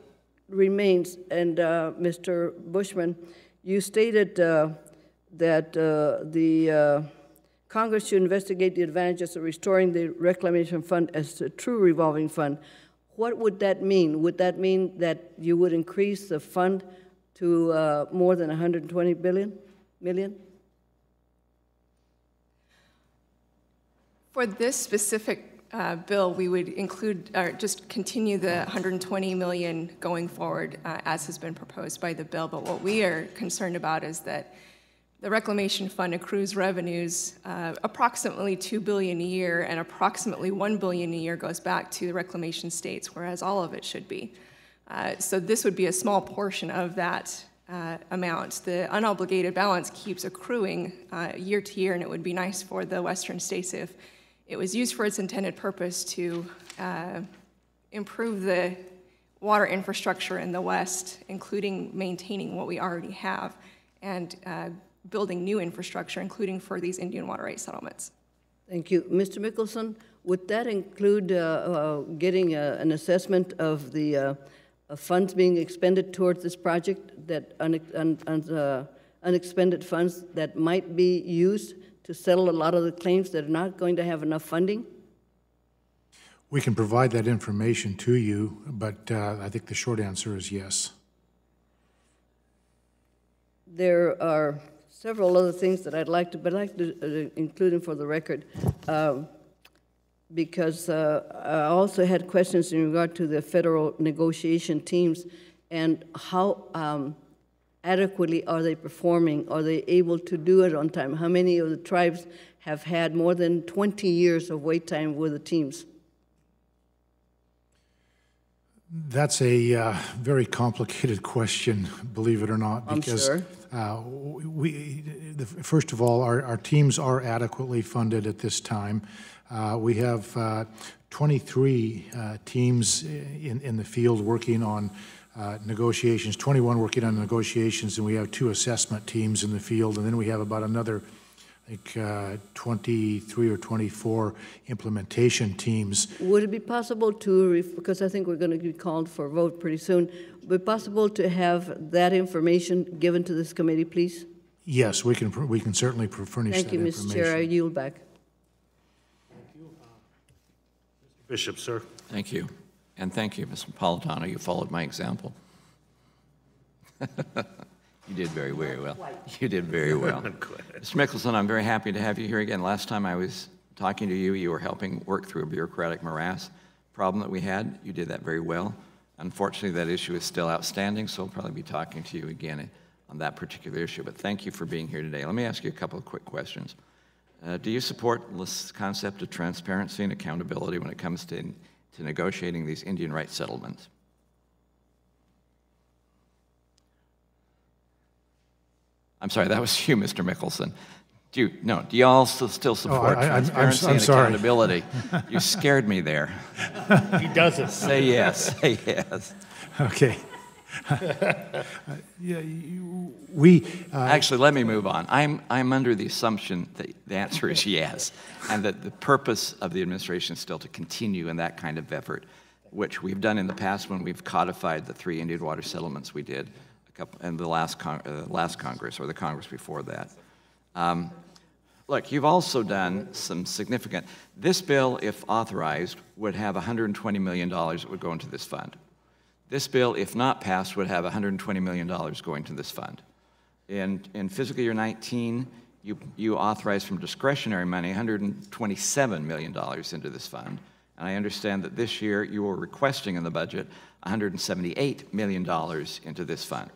remains. And Mr. Bushman, you stated that the Congress should investigate the advantages of restoring the Reclamation Fund as a true revolving fund. What would that mean? Would that mean that you would increase the fund to more than $120 million? For this specific bill, we would include, or just continue the $120 million going forward as has been proposed by the bill. But what we are concerned about is that the Reclamation Fund accrues revenues approximately $2 billion a year, and approximately $1 billion a year goes back to the reclamation states, whereas all of it should be. So this would be a small portion of that amount. The unobligated balance keeps accruing year to year, and it would be nice for the western states if it was used for its intended purpose to improve the water infrastructure in the West, including maintaining what we already have, and building new infrastructure, including for these Indian water rights settlements. Thank you. Mr. Mickelson, would that include getting an assessment of the funds being expended towards this project, that unexpended funds that might be used to settle a lot of the claims that are not going to have enough funding? We can provide that information to you, but I think the short answer is yes. There are several other things that I'd like to include them for the record, because I also had questions in regard to the federal negotiation teams and how adequately are they performing? Are they able to do it on time? How many of the tribes have had more than 20 years of wait time with the teams? That's a very complicated question, believe it or not, because first of all, our teams are adequately funded at this time. We have 23 teams in the field working on negotiations, 21 working on negotiations, and we have 2 assessment teams in the field, and then we have about another, I think, 23 or 24 implementation teams. Would it be possible to, because I think we're going to be called for a vote pretty soon, would it be possible to have that information given to this committee, please? Yes, we can certainly furnish that information. Thank you, Mr. Chair. I yield back. Thank you. Mr. Bishop, sir. Thank you. And thank you, Ms. Napolitano. You followed my example. You did very, very well. You did very well. Mr. Mickelson, I'm very happy to have you here again. Last time I was talking to you, you were helping work through a bureaucratic morass problem that we had. You did that very well. Unfortunately, that issue is still outstanding, so I'll probably be talking to you again on that particular issue. But thank you for being here today. Let me ask you a couple of quick questions. Do you support this concept of transparency and accountability when it comes to negotiating these Indian rights settlements? I'm sorry, that was you, Mr. Mickelson. Do you all still support transparency and accountability? You scared me there. He doesn't. Say yes, say yes. Okay. Actually, let me move on. I'm under the assumption that the answer is yes, and that the purpose of the administration is still to continue in that kind of effort, which we've done in the past when we've codified the 3 Indian water settlements we did in the last Congress, or the Congress before that. Look, you've also done some significant. This bill, if authorized, would have $120 million that would go into this fund. This bill, if not passed, would have $120 million going to this fund. In fiscal year 19, you authorized from discretionary money $127 million into this fund. And I understand that this year you were requesting in the budget $178 million into this fund.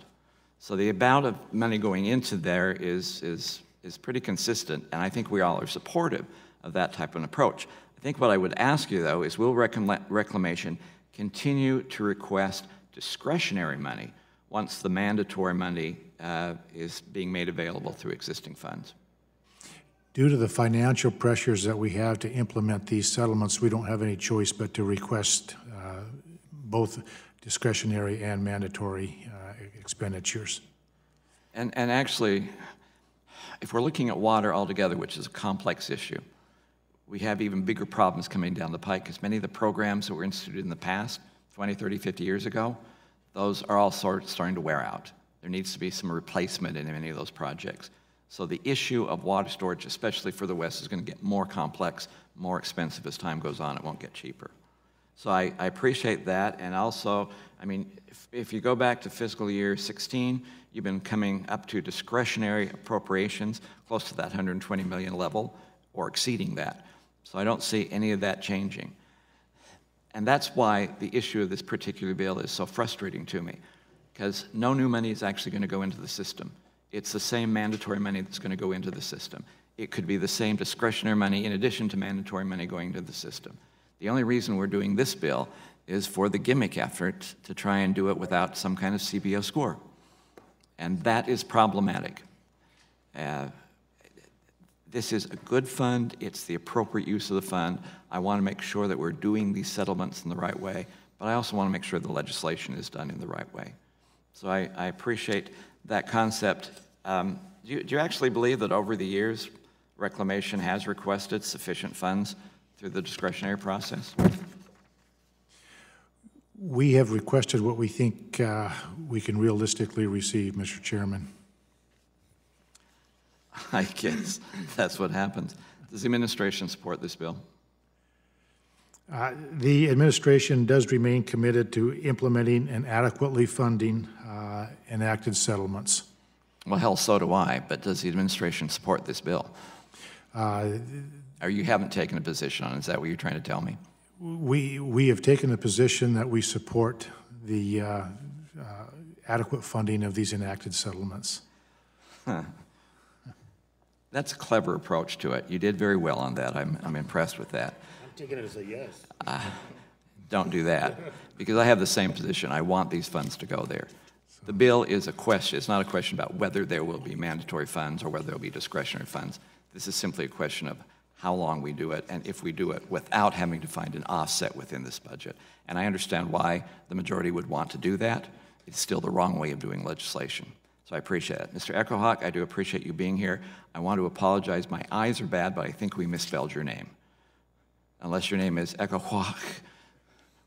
So the amount of money going into there is pretty consistent, and I think we all are supportive of that type of an approach. I think what I would ask you, though, is will Reclamation continue to request discretionary money once the mandatory money is being made available through existing funds? Due to the financial pressures that we have to implement these settlements, we don't have any choice but to request both discretionary and mandatory expenditures. And actually, if we're looking at water altogether, which is a complex issue, we have even bigger problems coming down the pike, because many of the programs that were instituted in the past, 20, 30, 50 years ago, those are all starting to wear out. There needs to be some replacement in many of those projects. So the issue of water storage, especially for the West, is going to get more complex, more expensive as time goes on. It won't get cheaper. So I appreciate that. And also, I mean, if you go back to fiscal year 16, you've been coming up to discretionary appropriations close to that $120 million level or exceeding that. So I don't see any of that changing. And that's why the issue of this particular bill is so frustrating to me, because no new money is actually going to go into the system. It's the same mandatory money that's going to go into the system. It could be the same discretionary money in addition to mandatory money going into the system. The only reason we're doing this bill is for the gimmick effort to try and do it without some kind of CBO score. And that is problematic. This is a good fund. It's the appropriate use of the fund. I want to make sure that we're doing these settlements in the right way, but I also want to make sure the legislation is done in the right way. So I appreciate that concept. Do you actually believe that over the years, Reclamation has requested sufficient funds through the discretionary process? We have requested what we think we can realistically receive, Mr. Chairman. I guess that's what happens. Does the administration support this bill? The administration does remain committed to implementing and adequately funding enacted settlements. Well, hell, so do I, but does the administration support this bill? Or you haven't taken a position on it? Is that what you're trying to tell me? We have taken the position that we support the adequate funding of these enacted settlements. Huh. That's a clever approach to it. You did very well on that. I'm impressed with that. I'm taking it as a yes. Don't do that, because I have the same position. I want these funds to go there. The bill is a question. It's not a question about whether there will be mandatory funds or whether there will be discretionary funds. This is simply a question of how long we do it and if we do it without having to find an offset within this budget. And I understand why the majority would want to do that. It's still the wrong way of doing legislation. So I appreciate it. Mr. Echohawk, I do appreciate you being here. I want to apologize. My eyes are bad, but I think we misspelled your name. Unless your name is Echohawk,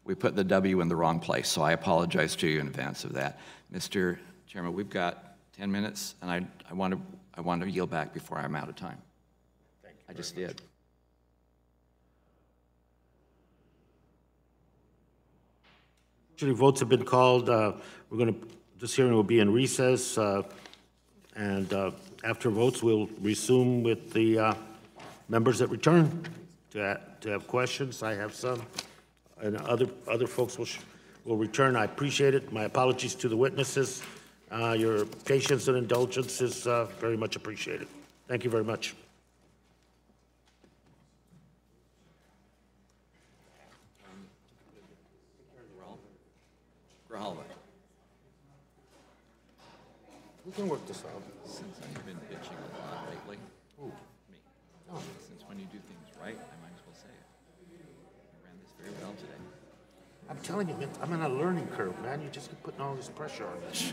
we put the W in the wrong place, so I apologize to you in advance of that. Mr. Chairman, we've got 10 minutes, and I want to yield back before I'm out of time. Thank you. I just did. Actually, votes have been called. This hearing will be in recess, and after votes, we'll resume with the members that return to have questions. I have some, and other folks will return. I appreciate it. My apologies to the witnesses. Your patience and indulgence is very much appreciated. Thank you very much. We can work this out. Since I've been bitching a lot lately. Who? Me. Oh. Since when you do things right, I might as well say it. I ran this very well today. I'm telling you, man, I'm on a learning curve, man. You just keep putting all this pressure on this.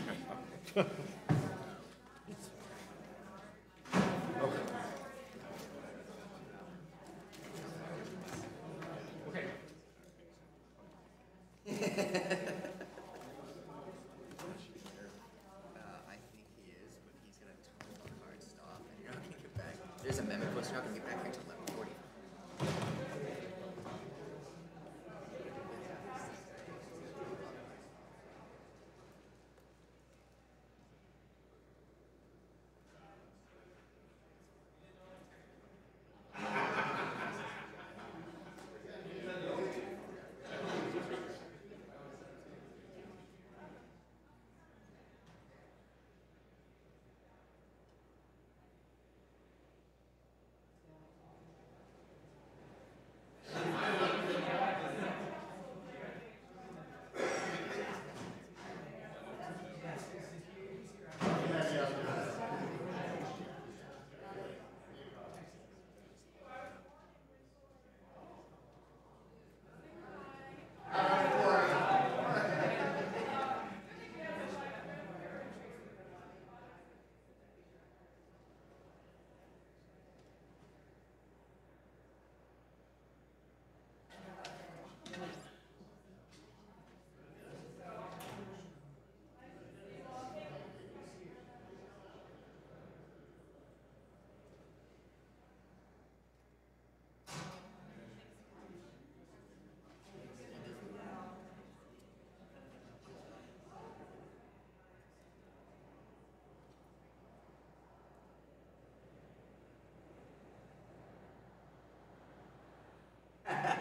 There's a amendment post, you're not gonna get back here until 11:40.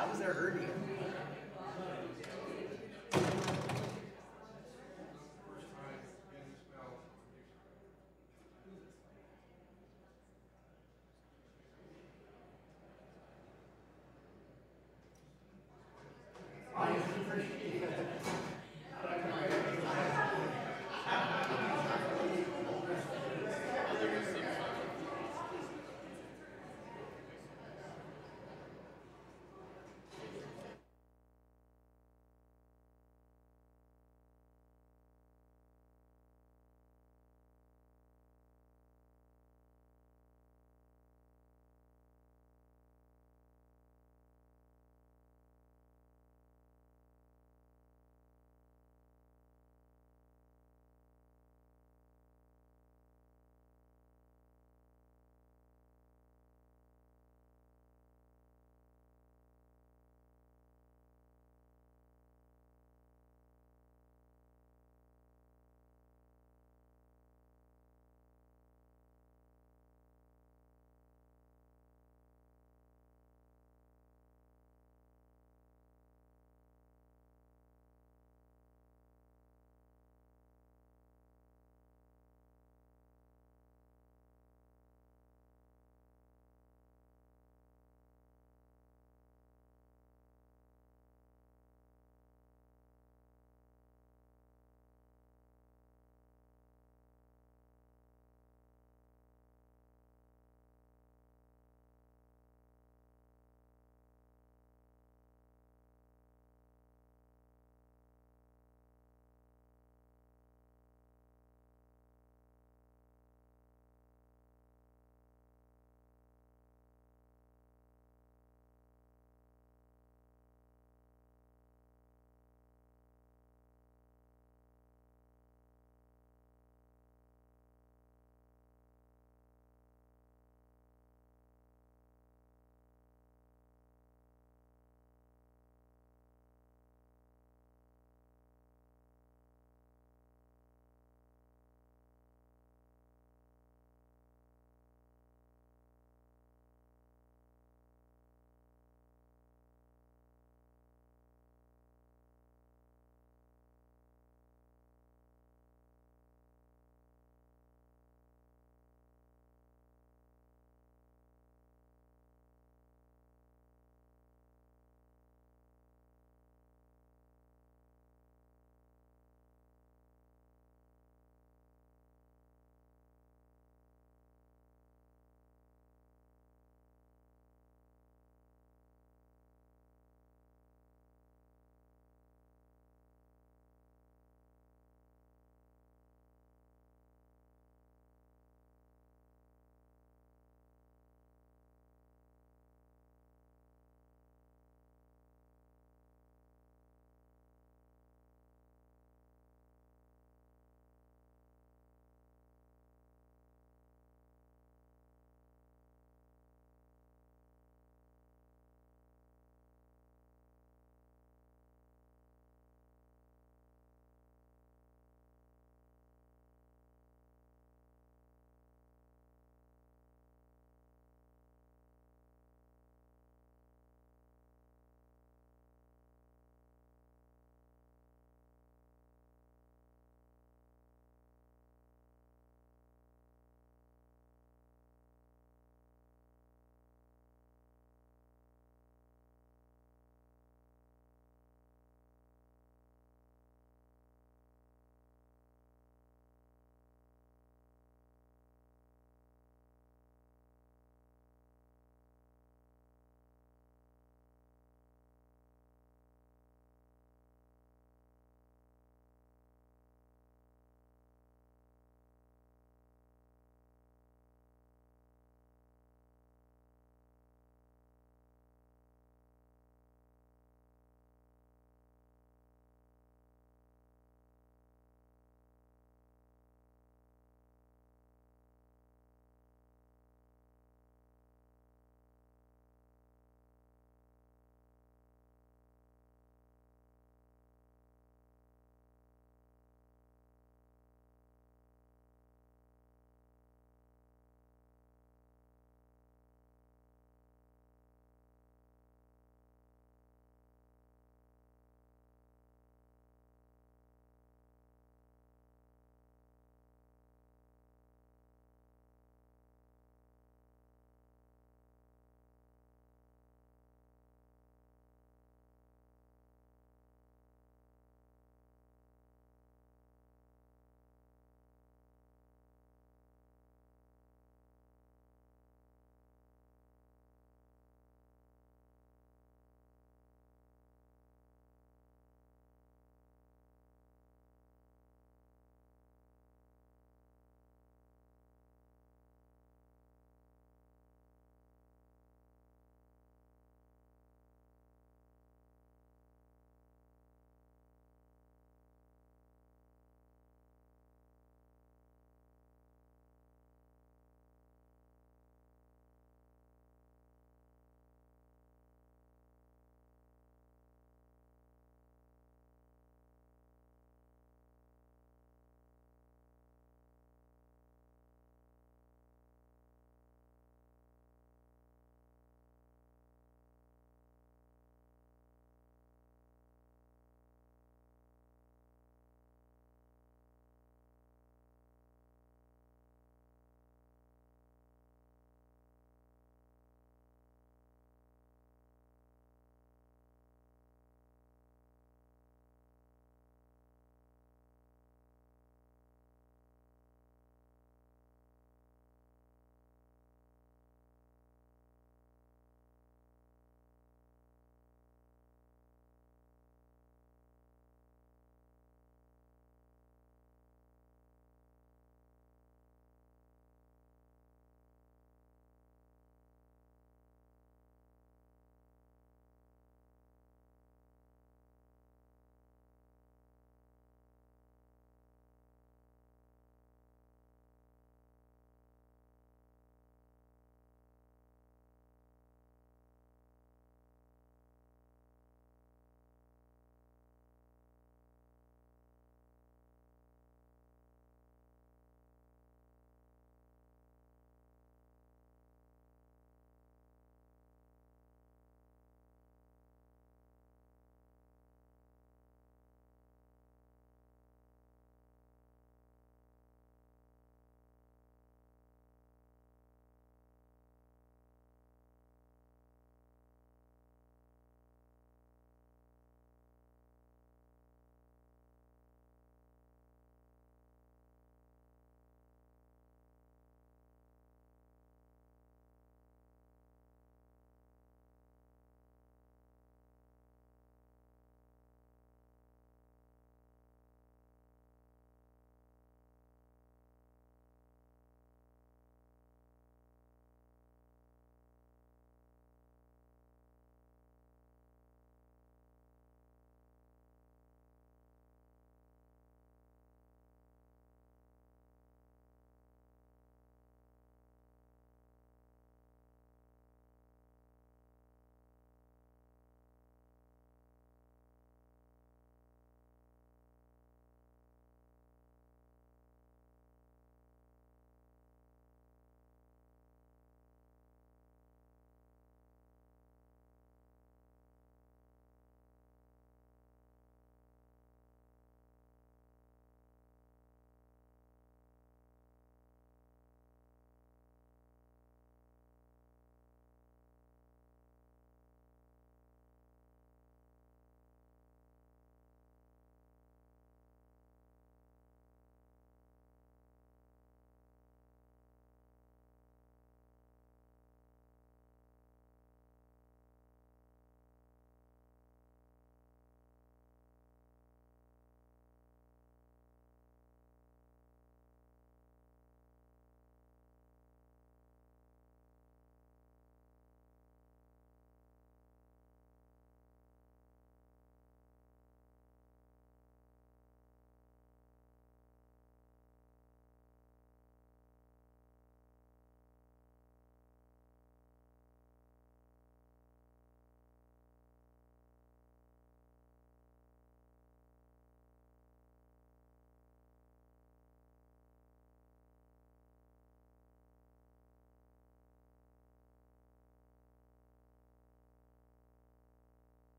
How was there earlier?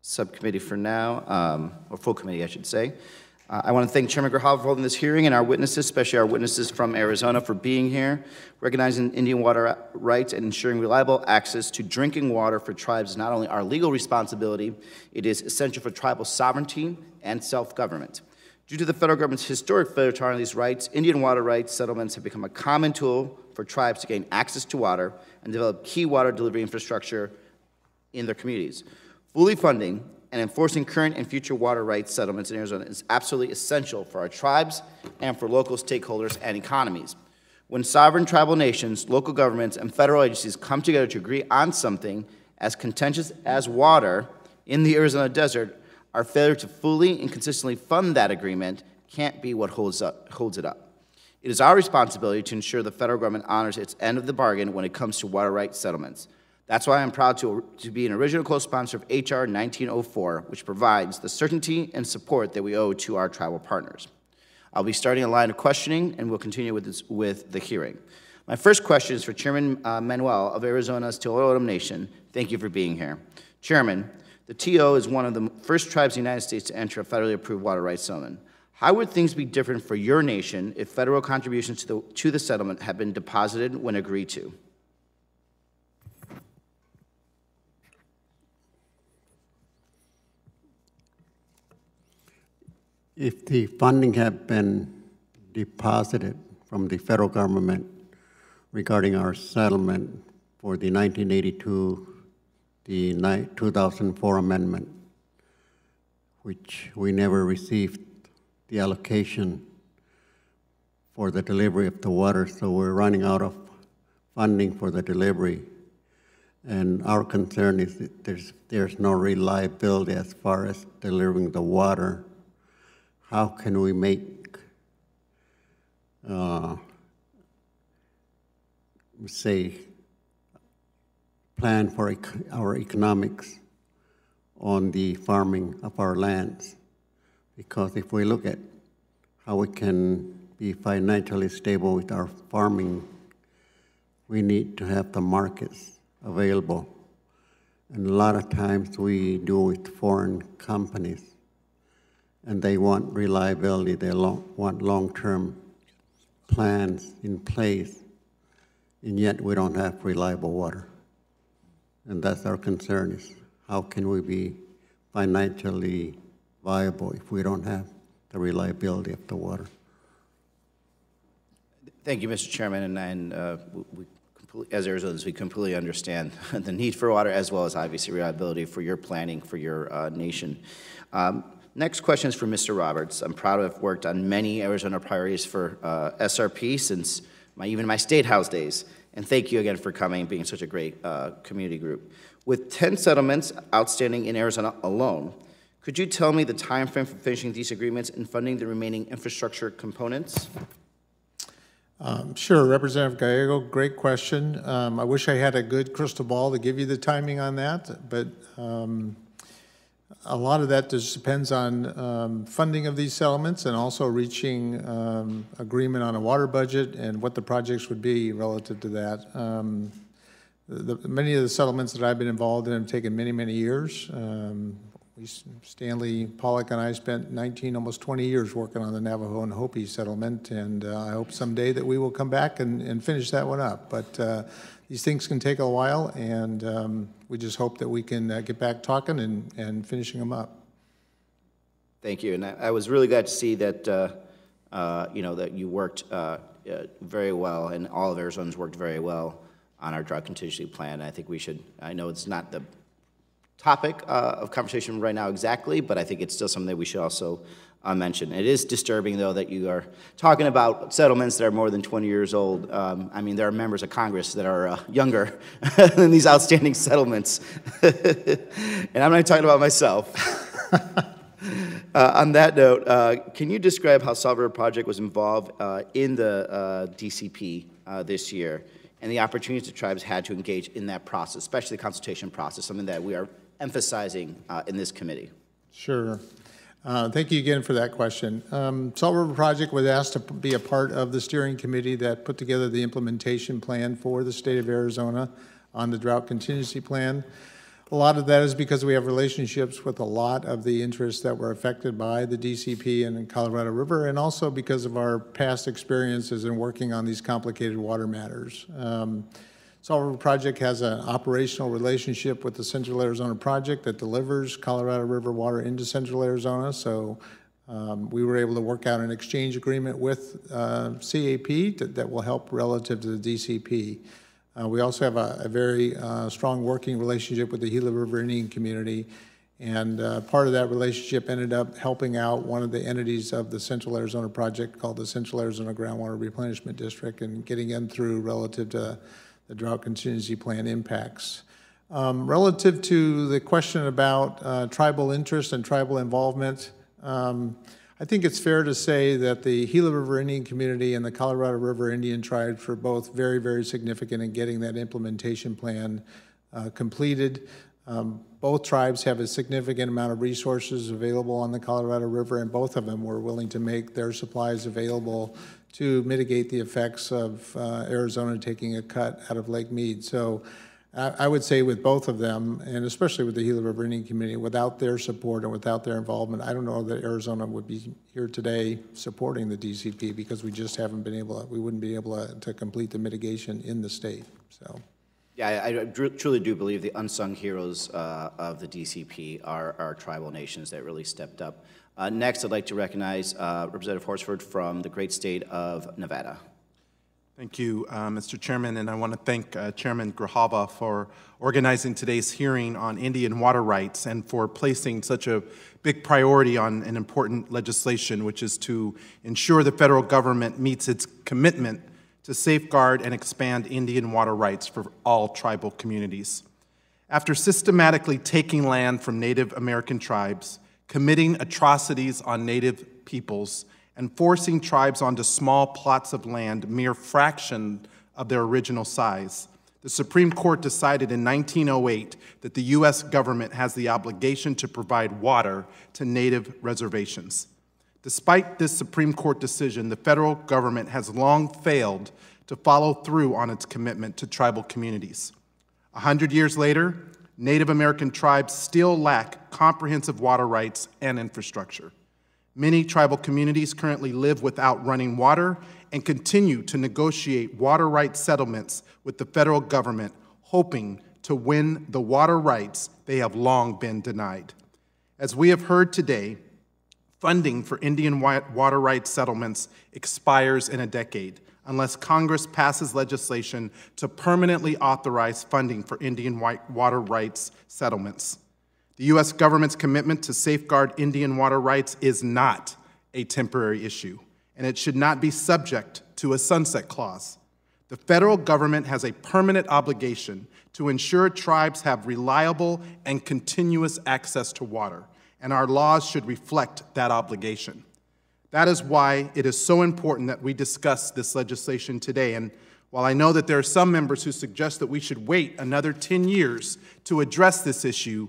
subcommittee for now, or full committee, I should say. I want to thank Chairman Grijalva for holding this hearing and our witnesses, especially our witnesses from Arizona, for being here. Recognizing Indian water rights and ensuring reliable access to drinking water for tribes is not only our legal responsibility, it is essential for tribal sovereignty and self-government. Due to the federal government's historic failure to honor these rights, Indian water rights settlements have become a common tool for tribes to gain access to water and develop key water delivery infrastructure in their communities. Fully funding and enforcing current and future water rights settlements in Arizona is absolutely essential for our tribes and for local stakeholders and economies. When sovereign tribal nations, local governments, and federal agencies come together to agree on something as contentious as water in the Arizona desert, our failure to fully and consistently fund that agreement can't be what holds it up. It is our responsibility to ensure the federal government honors its end of the bargain when it comes to water rights settlements. That's why I'm proud to be an original co-sponsor of H.R. 1904, which provides the certainty and support that we owe to our tribal partners. I'll be starting a line of questioning, and we'll continue with the hearing. My first question is for Chairman Emmanuel of Arizona's Teotihuacan Nation. Thank you for being here. Chairman, the TO is one of the first tribes in the United States to enter a federally approved water rights settlement. How would things be different for your nation if federal contributions to the settlement had been deposited when agreed to? If the funding had been deposited from the federal government regarding our settlement for the 1982, the 2004 amendment, which we never received the allocation for the delivery of the water, so we're running out of funding for the delivery. And our concern is that there's no reliability as far as delivering the water. How can we make, plan for our economics on the farming of our lands? Because if we look at how we can be financially stable with our farming, we need to have the markets available. And a lot of times we do with foreign companies, and they want reliability, they want long-term plans in place, and yet we don't have reliable water. And that's our concern, is how can we be financially viable if we don't have the reliability of the water? Thank you, Mr. Chairman, and as Arizonans, we completely understand the need for water as well as obviously reliability for your planning for your nation. Next question is for Mr. Roberts. I'm proud to have worked on many Arizona priorities for SRP since even my State House days. And thank you again for coming and being such a great community group. With 10 settlements outstanding in Arizona alone, could you tell me the time frame for finishing these agreements and funding the remaining infrastructure components? Sure, Representative Gallego, great question. I wish I had a good crystal ball to give you the timing on that, but a lot of that just depends on funding of these settlements and also reaching agreement on a water budget and what the projects would be relative to that. Many of the settlements that I've been involved in have taken many, many years. Stanley Pollock and I spent 19, almost 20 years working on the Navajo and Hopi settlement, and I hope someday that we will come back and finish that one up. But these things can take a while, and we just hope that we can get back talking and finishing them up. Thank you, and I was really glad to see that that you worked very well, and all of Arizonans worked very well on our drought contingency plan. I think we should. I know it's not the topic of conversation right now exactly, but I think it's still something that we should also mention. It is disturbing, though, that you are talking about settlements that are more than 20 years old. I mean, there are members of Congress that are younger than these outstanding settlements. And I'm not talking about myself. On that note, can you describe how Salvador Project was involved in the DCP this year and the opportunities the tribes had to engage in that process, especially the consultation process, something that we are emphasizing in this committee? Sure. Thank you again for that question. Salt River Project was asked to be a part of the steering committee that put together the implementation plan for the state of Arizona on the drought contingency plan. A lot of that is because we have relationships with a lot of the interests that were affected by the DCP and Colorado River, and also because of our past experiences in working on these complicated water matters. Salt River Project has an operational relationship with the Central Arizona Project that delivers Colorado River water into Central Arizona, so we were able to work out an exchange agreement with CAP that will help relative to the DCP. We also have a very strong working relationship with the Gila River Indian community, and part of that relationship ended up helping out one of the entities of the Central Arizona Project called the Central Arizona Groundwater Replenishment District, and getting them through relative to the drought contingency plan impacts. Relative to the question about tribal interest and tribal involvement, I think it's fair to say that the Gila River Indian community and the Colorado River Indian tribes were both very, very significant in getting that implementation plan completed. Both tribes have a significant amount of resources available on the Colorado River, and both of them were willing to make their supplies available to mitigate the effects of Arizona taking a cut out of Lake Mead. So I would say with both of them, and especially with the Gila River Indian community, without their support and without their involvement, I don't know that Arizona would be here today supporting the DCP, because we just haven't been able to, we wouldn't be able to complete the mitigation in the state, so. Yeah, I truly do believe the unsung heroes of the DCP are tribal nations that really stepped up. Next, I'd like to recognize Representative Horsford from the great state of Nevada. Thank you, Mr. Chairman, and I want to thank Chairman Grijalva for organizing today's hearing on Indian water rights and for placing such a big priority on an important legislation, which is to ensure the federal government meets its commitment to safeguard and expand Indian water rights for all tribal communities. After systematically taking land from Native American tribes, committing atrocities on Native peoples, and forcing tribes onto small plots of land, mere fraction of their original size, the Supreme Court decided in 1908 that the U.S. government has the obligation to provide water to Native reservations. Despite this Supreme Court decision, the federal government has long failed to follow through on its commitment to tribal communities. 100 years later, Native American tribes still lack comprehensive water rights and infrastructure. Many tribal communities currently live without running water and continue to negotiate water rights settlements with the federal government, hoping to win the water rights they have long been denied. As we have heard today, funding for Indian water rights settlements expires in a decade unless Congress passes legislation to permanently authorize funding for Indian water rights settlements. The U.S. government's commitment to safeguard Indian water rights is not a temporary issue, and it should not be subject to a sunset clause. The federal government has a permanent obligation to ensure tribes have reliable and continuous access to water, and our laws should reflect that obligation. That is why it is so important that we discuss this legislation today. And while I know that there are some members who suggest that we should wait another 10 years to address this issue,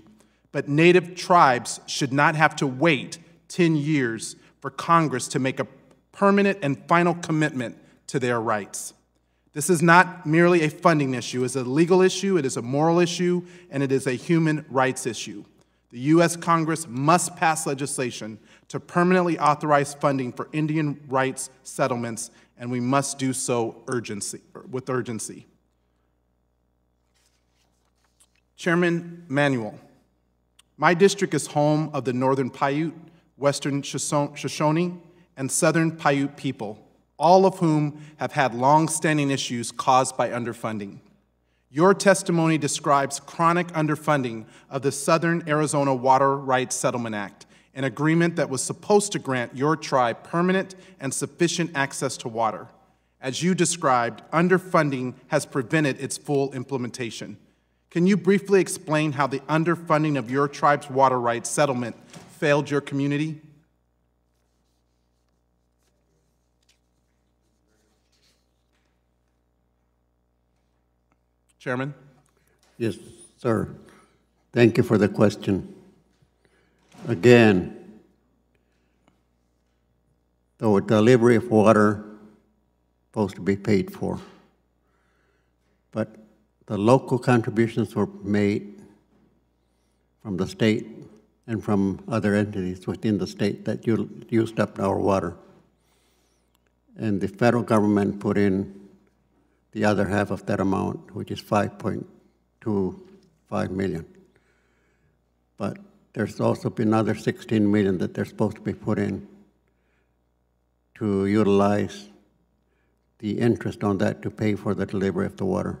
but Native tribes should not have to wait 10 years for Congress to make a permanent and final commitment to their rights. This is not merely a funding issue. It's a legal issue, it is a moral issue, and it is a human rights issue. The U.S. Congress must pass legislation to permanently authorize funding for Indian rights settlements, and we must do so with urgency. Chairman Emmanuel, my district is home of the Northern Paiute, Western Shoshone, and Southern Paiute people, all of whom have had long-standing issues caused by underfunding. Your testimony describes chronic underfunding of the Southern Arizona Water Rights Settlement Act, an agreement that was supposed to grant your tribe permanent and sufficient access to water. As you described, underfunding has prevented its full implementation. Can you briefly explain how the underfunding of your tribe's water rights settlement failed your community? Chairman? Yes, sir. Thank you for the question. Again, the delivery of water is supposed to be paid for, but the local contributions were made from the state and from other entities within the state that used up our water. And the federal government put in the other half of that amount, which is 5.25 million. But there's also been another 16 million that they're supposed to be put in to utilize the interest on that to pay for the delivery of the water.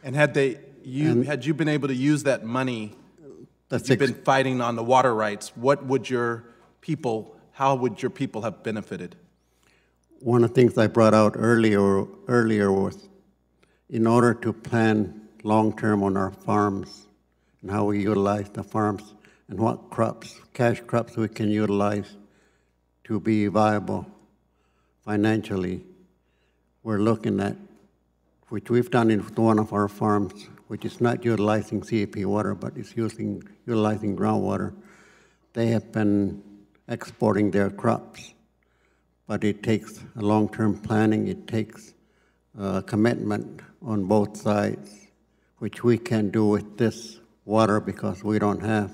And had you been able to use that money that you've been fighting on the water rights, how would your people have benefited? One of the things I brought out earlier was in order to plan long-term on our farms and how we utilize the farms and what crops, cash crops we can utilize to be viable financially, we're looking at, which we've done in one of our farms, which is not utilizing CEP water, but is utilizing groundwater. They have been exporting their crops, but it takes a long-term planning. It takes commitment on both sides, which we can do with this water because we don't have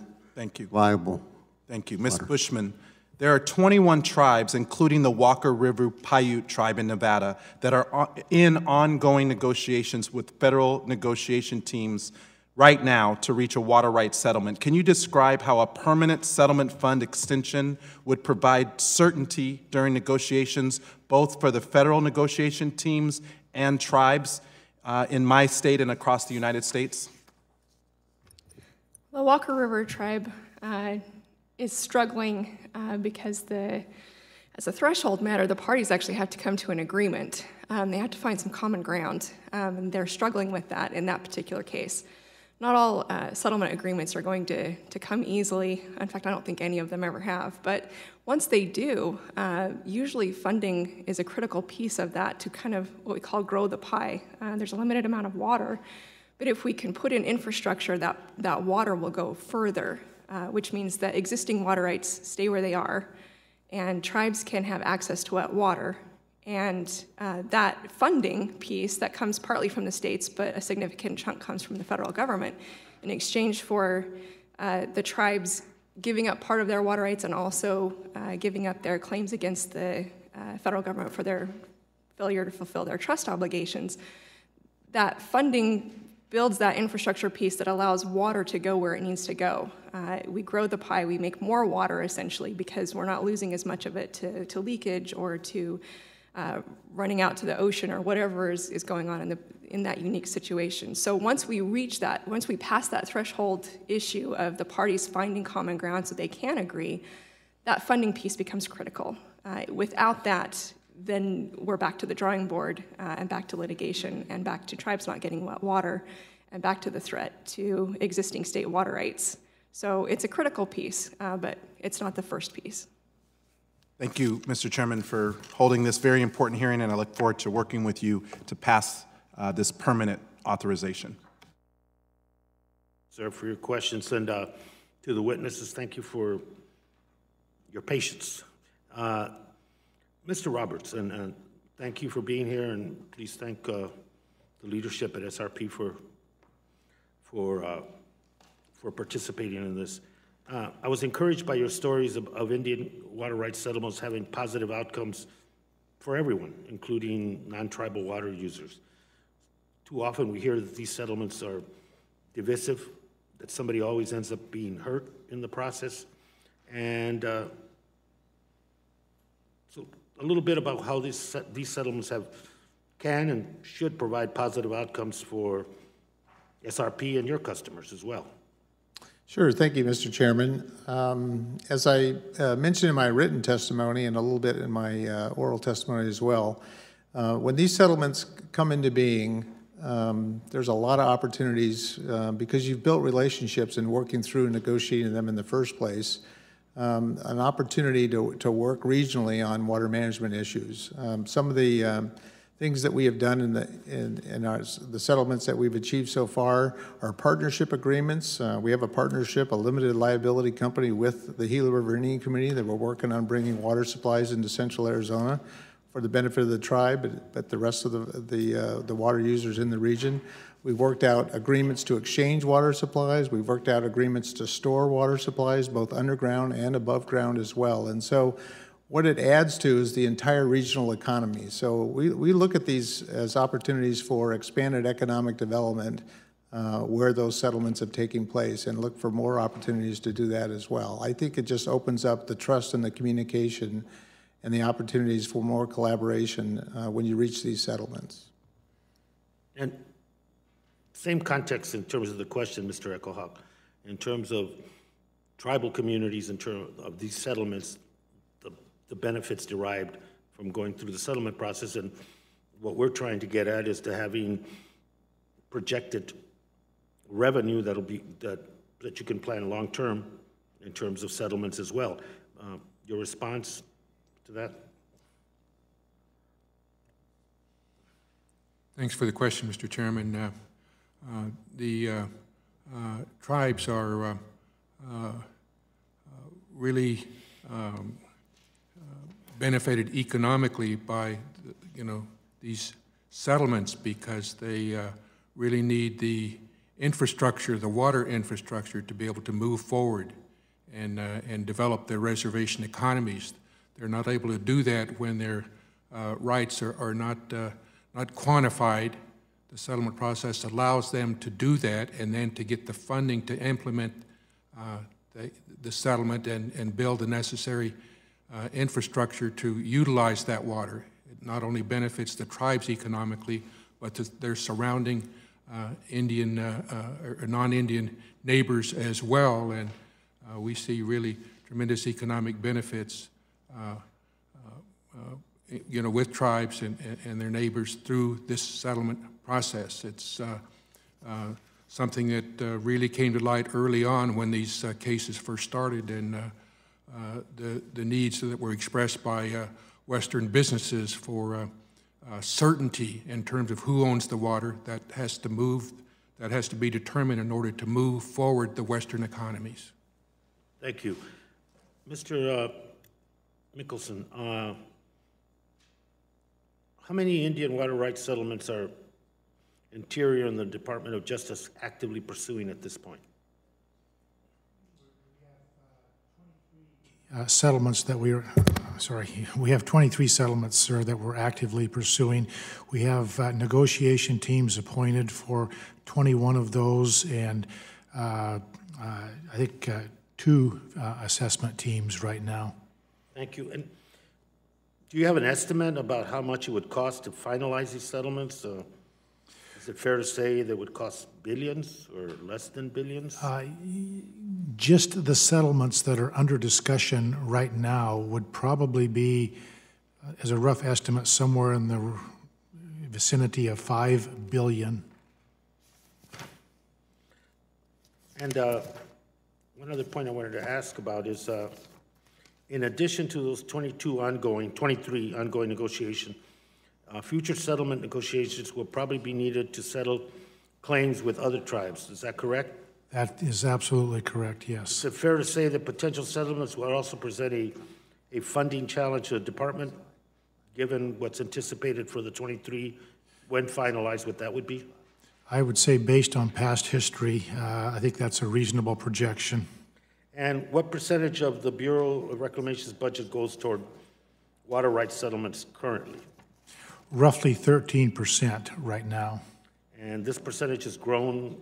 viable. Thank you. Ms. Bushman, there are 21 tribes, including the Walker River Paiute tribe in Nevada, that are in ongoing negotiations with federal negotiation teams right now to reach a water rights settlement. Can you describe how a permanent settlement fund extension would provide certainty during negotiations, both for the federal negotiation teams and tribes in my state and across the United States? The Walker River tribe is struggling because as a threshold matter, the parties actually have to come to an agreement. They have to find some common ground, and they're struggling with that in that particular case. Not all settlement agreements are going to come easily. In fact, I don't think any of them ever have. But once they do, usually funding is a critical piece of that to kind of what we call grow the pie. There's a limited amount of water, but if we can put in infrastructure, that water will go further, which means that existing water rights stay where they are, and tribes can have access to wet water. And that funding piece that comes partly from the states, but a significant chunk comes from the federal government in exchange for the tribes giving up part of their water rights and also giving up their claims against the federal government for their failure to fulfill their trust obligations. That funding builds that infrastructure piece that allows water to go where it needs to go. We grow the pie, we make more water essentially because we're not losing as much of it to leakage or to running out to the ocean or whatever is going on in that unique situation. So once we reach that, once we pass that threshold issue of the parties finding common ground so they can agree, that funding piece becomes critical. Without that, then we're back to the drawing board and back to litigation and back to tribes not getting wet water and back to the threat to existing state water rights. So it's a critical piece, but it's not the first piece. Thank you, Mr. Chairman, for holding this very important hearing, and I look forward to working with you to pass this permanent authorization. Sir, for your questions, and to the witnesses, thank you for your patience. Mr. Roberts, and thank you for being here, and please thank the leadership at SRP for participating in this. I was encouraged by your stories of Indian water rights settlements having positive outcomes for everyone, including non-tribal water users. Too often we hear that these settlements are divisive, that somebody always ends up being hurt in the process. And so a little bit about how these settlements can and should provide positive outcomes for SRP and your customers as well. Sure, thank you, Mr. Chairman. As I mentioned in my written testimony and a little bit in my oral testimony as well, when these settlements come into being, there's a lot of opportunities because you've built relationships and working through and negotiating them in the first place, an opportunity to work regionally on water management issues. Some of the things that we have done in the settlements that we've achieved so far are partnership agreements. We have a partnership, a limited liability company with the Gila River Indian Community that we're working on bringing water supplies into central Arizona for the benefit of the tribe, but the rest of the water users in the region. We've worked out agreements to exchange water supplies. We've worked out agreements to store water supplies, both underground and above ground as well. And so what it adds to is the entire regional economy. So we look at these as opportunities for expanded economic development where those settlements have taken place, and look for more opportunities to do that as well. I think it just opens up the trust and the communication and the opportunities for more collaboration when you reach these settlements. And same context in terms of the question, Mr. Echohawk, in terms of tribal communities, in terms of these settlements, the benefits derived from going through the settlement process, and what we're trying to get at is to having projected revenue that'll be that you can plan long term in terms of settlements as well. Your response to that? Thanks for the question, Mr. Chairman. The tribes are really benefited economically by, these settlements, because they really need the infrastructure, the water infrastructure, to be able to move forward and develop their reservation economies. They're not able to do that when their rights are not quantified. The settlement process allows them to do that, and then to get the funding to implement the settlement and build the necessary infrastructure to utilize that water. It not only benefits the tribes economically, but their surrounding Indian or non-Indian neighbors as well. And we see really tremendous economic benefits with tribes and their neighbors through this settlement process. It's something that really came to light early on when these cases first started, and the needs that were expressed by Western businesses for certainty in terms of who owns the water that has to be determined in order to move forward the Western economies. Thank you. Mr. Mickelson, how many Indian water rights settlements are Interior and the Department of Justice actively pursuing at this point? Settlements that we have 23 settlements, sir, that we're actively pursuing. We have negotiation teams appointed for 21 of those, and I think 2 assessment teams right now. Thank you. And do you have an estimate about how much it would cost to finalize these settlements? Is it fair to say that would cost billions or less than billions? Just the settlements that are under discussion right now would probably be, as a rough estimate, somewhere in the vicinity of $5 billion. And one other point I wanted to ask about is, in addition to those 23 ongoing negotiations, future settlement negotiations will probably be needed to settle claims with other tribes. Is that correct? That is absolutely correct, yes. Is it fair to say that potential settlements will also present a funding challenge to the department, given what's anticipated for the 23, when finalized, what that would be? I would say, based on past history, I think that's a reasonable projection. And what percentage of the Bureau of Reclamation's budget goes toward water rights settlements currently? Roughly 13% right now. And this percentage has grown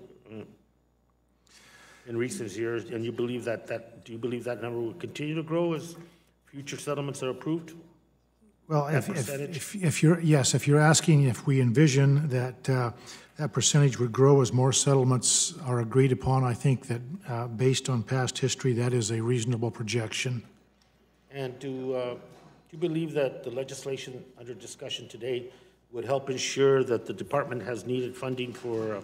in recent years, and you believe do you believe that number will continue to grow as future settlements are approved? Well, if you're asking if we envision that that percentage would grow as more settlements are agreed upon, I think that based on past history, that is a reasonable projection. And do you believe that the legislation under discussion today would help ensure that the department has needed funding for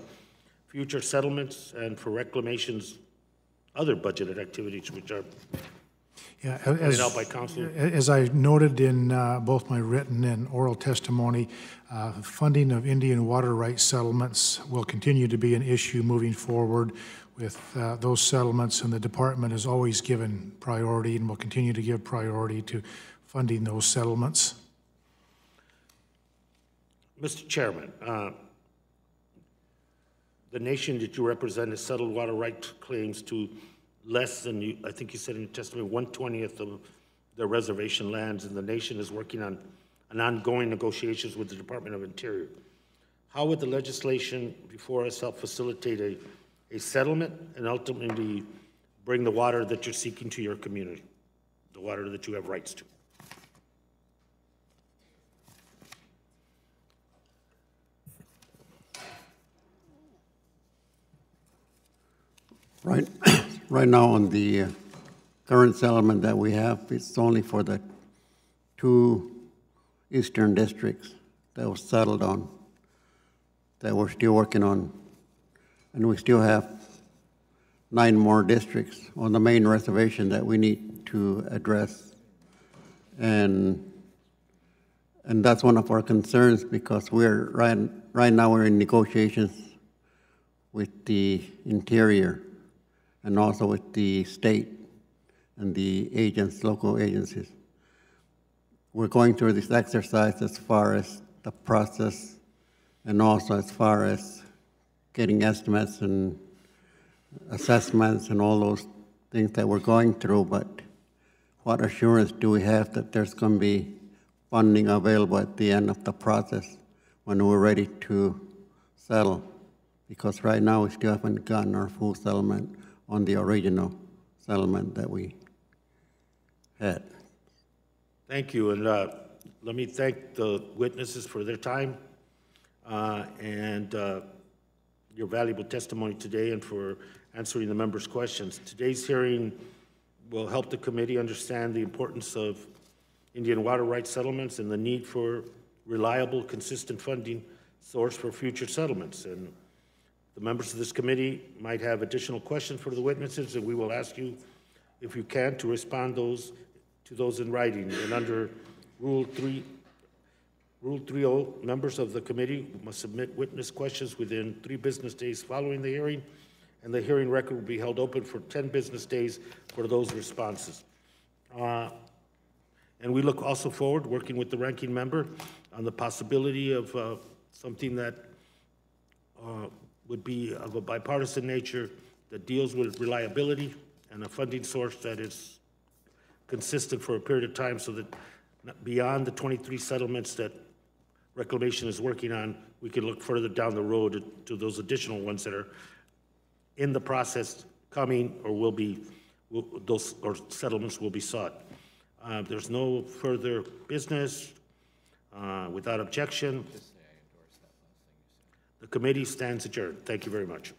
future settlements and for reclamation's other budgeted activities, which are pointed out by council? As I noted in both my written and oral testimony, funding of Indian water rights settlements will continue to be an issue moving forward with those settlements, and the department has always given priority and will continue to give priority to funding those settlements. Mr. Chairman, the nation that you represent has settled water rights claims to less than, I think you said in your testimony, 1/20th of their reservation lands, and the nation is working on an ongoing negotiations with the Department of Interior. How would the legislation before us help facilitate a settlement and ultimately bring the water that you're seeking to your community, the water that you have rights to? Right now on the current settlement that we have, it's only for the 2 eastern districts that was settled on, that we're still working on. And we still have 9 more districts on the main reservation that we need to address. And that's one of our concerns, because we're right now we're in negotiations with the Interior and also with the state and the local agencies. We're going through this exercise as far as the process and also as far as getting estimates and assessments and all those things that we're going through, but what assurance do we have that there's going to be funding available at the end of the process when we're ready to settle? Because right now we still haven't gotten our full settlement on the original settlement that we had. Thank you, and let me thank the witnesses for their time and your valuable testimony today and for answering the members' questions. Today's hearing will help the committee understand the importance of Indian water rights settlements and the need for reliable, consistent funding source for future settlements. And the members of this committee might have additional questions for the witnesses, and we will ask you, if you can, to respond to those in writing. And under Rule 3.0, members of the committee must submit witness questions within 3 business days following the hearing, and the hearing record will be held open for 10 business days for those responses. And we look also forward, working with the ranking member, on the possibility of something that would be of a bipartisan nature that deals with reliability and a funding source that is consistent for a period of time, so that beyond the 23 settlements that Reclamation is working on, we can look further down the road to those additional ones that are in the process coming or those settlements will be sought. There's no further business. Without objection, the committee stands adjourned. Thank you very much.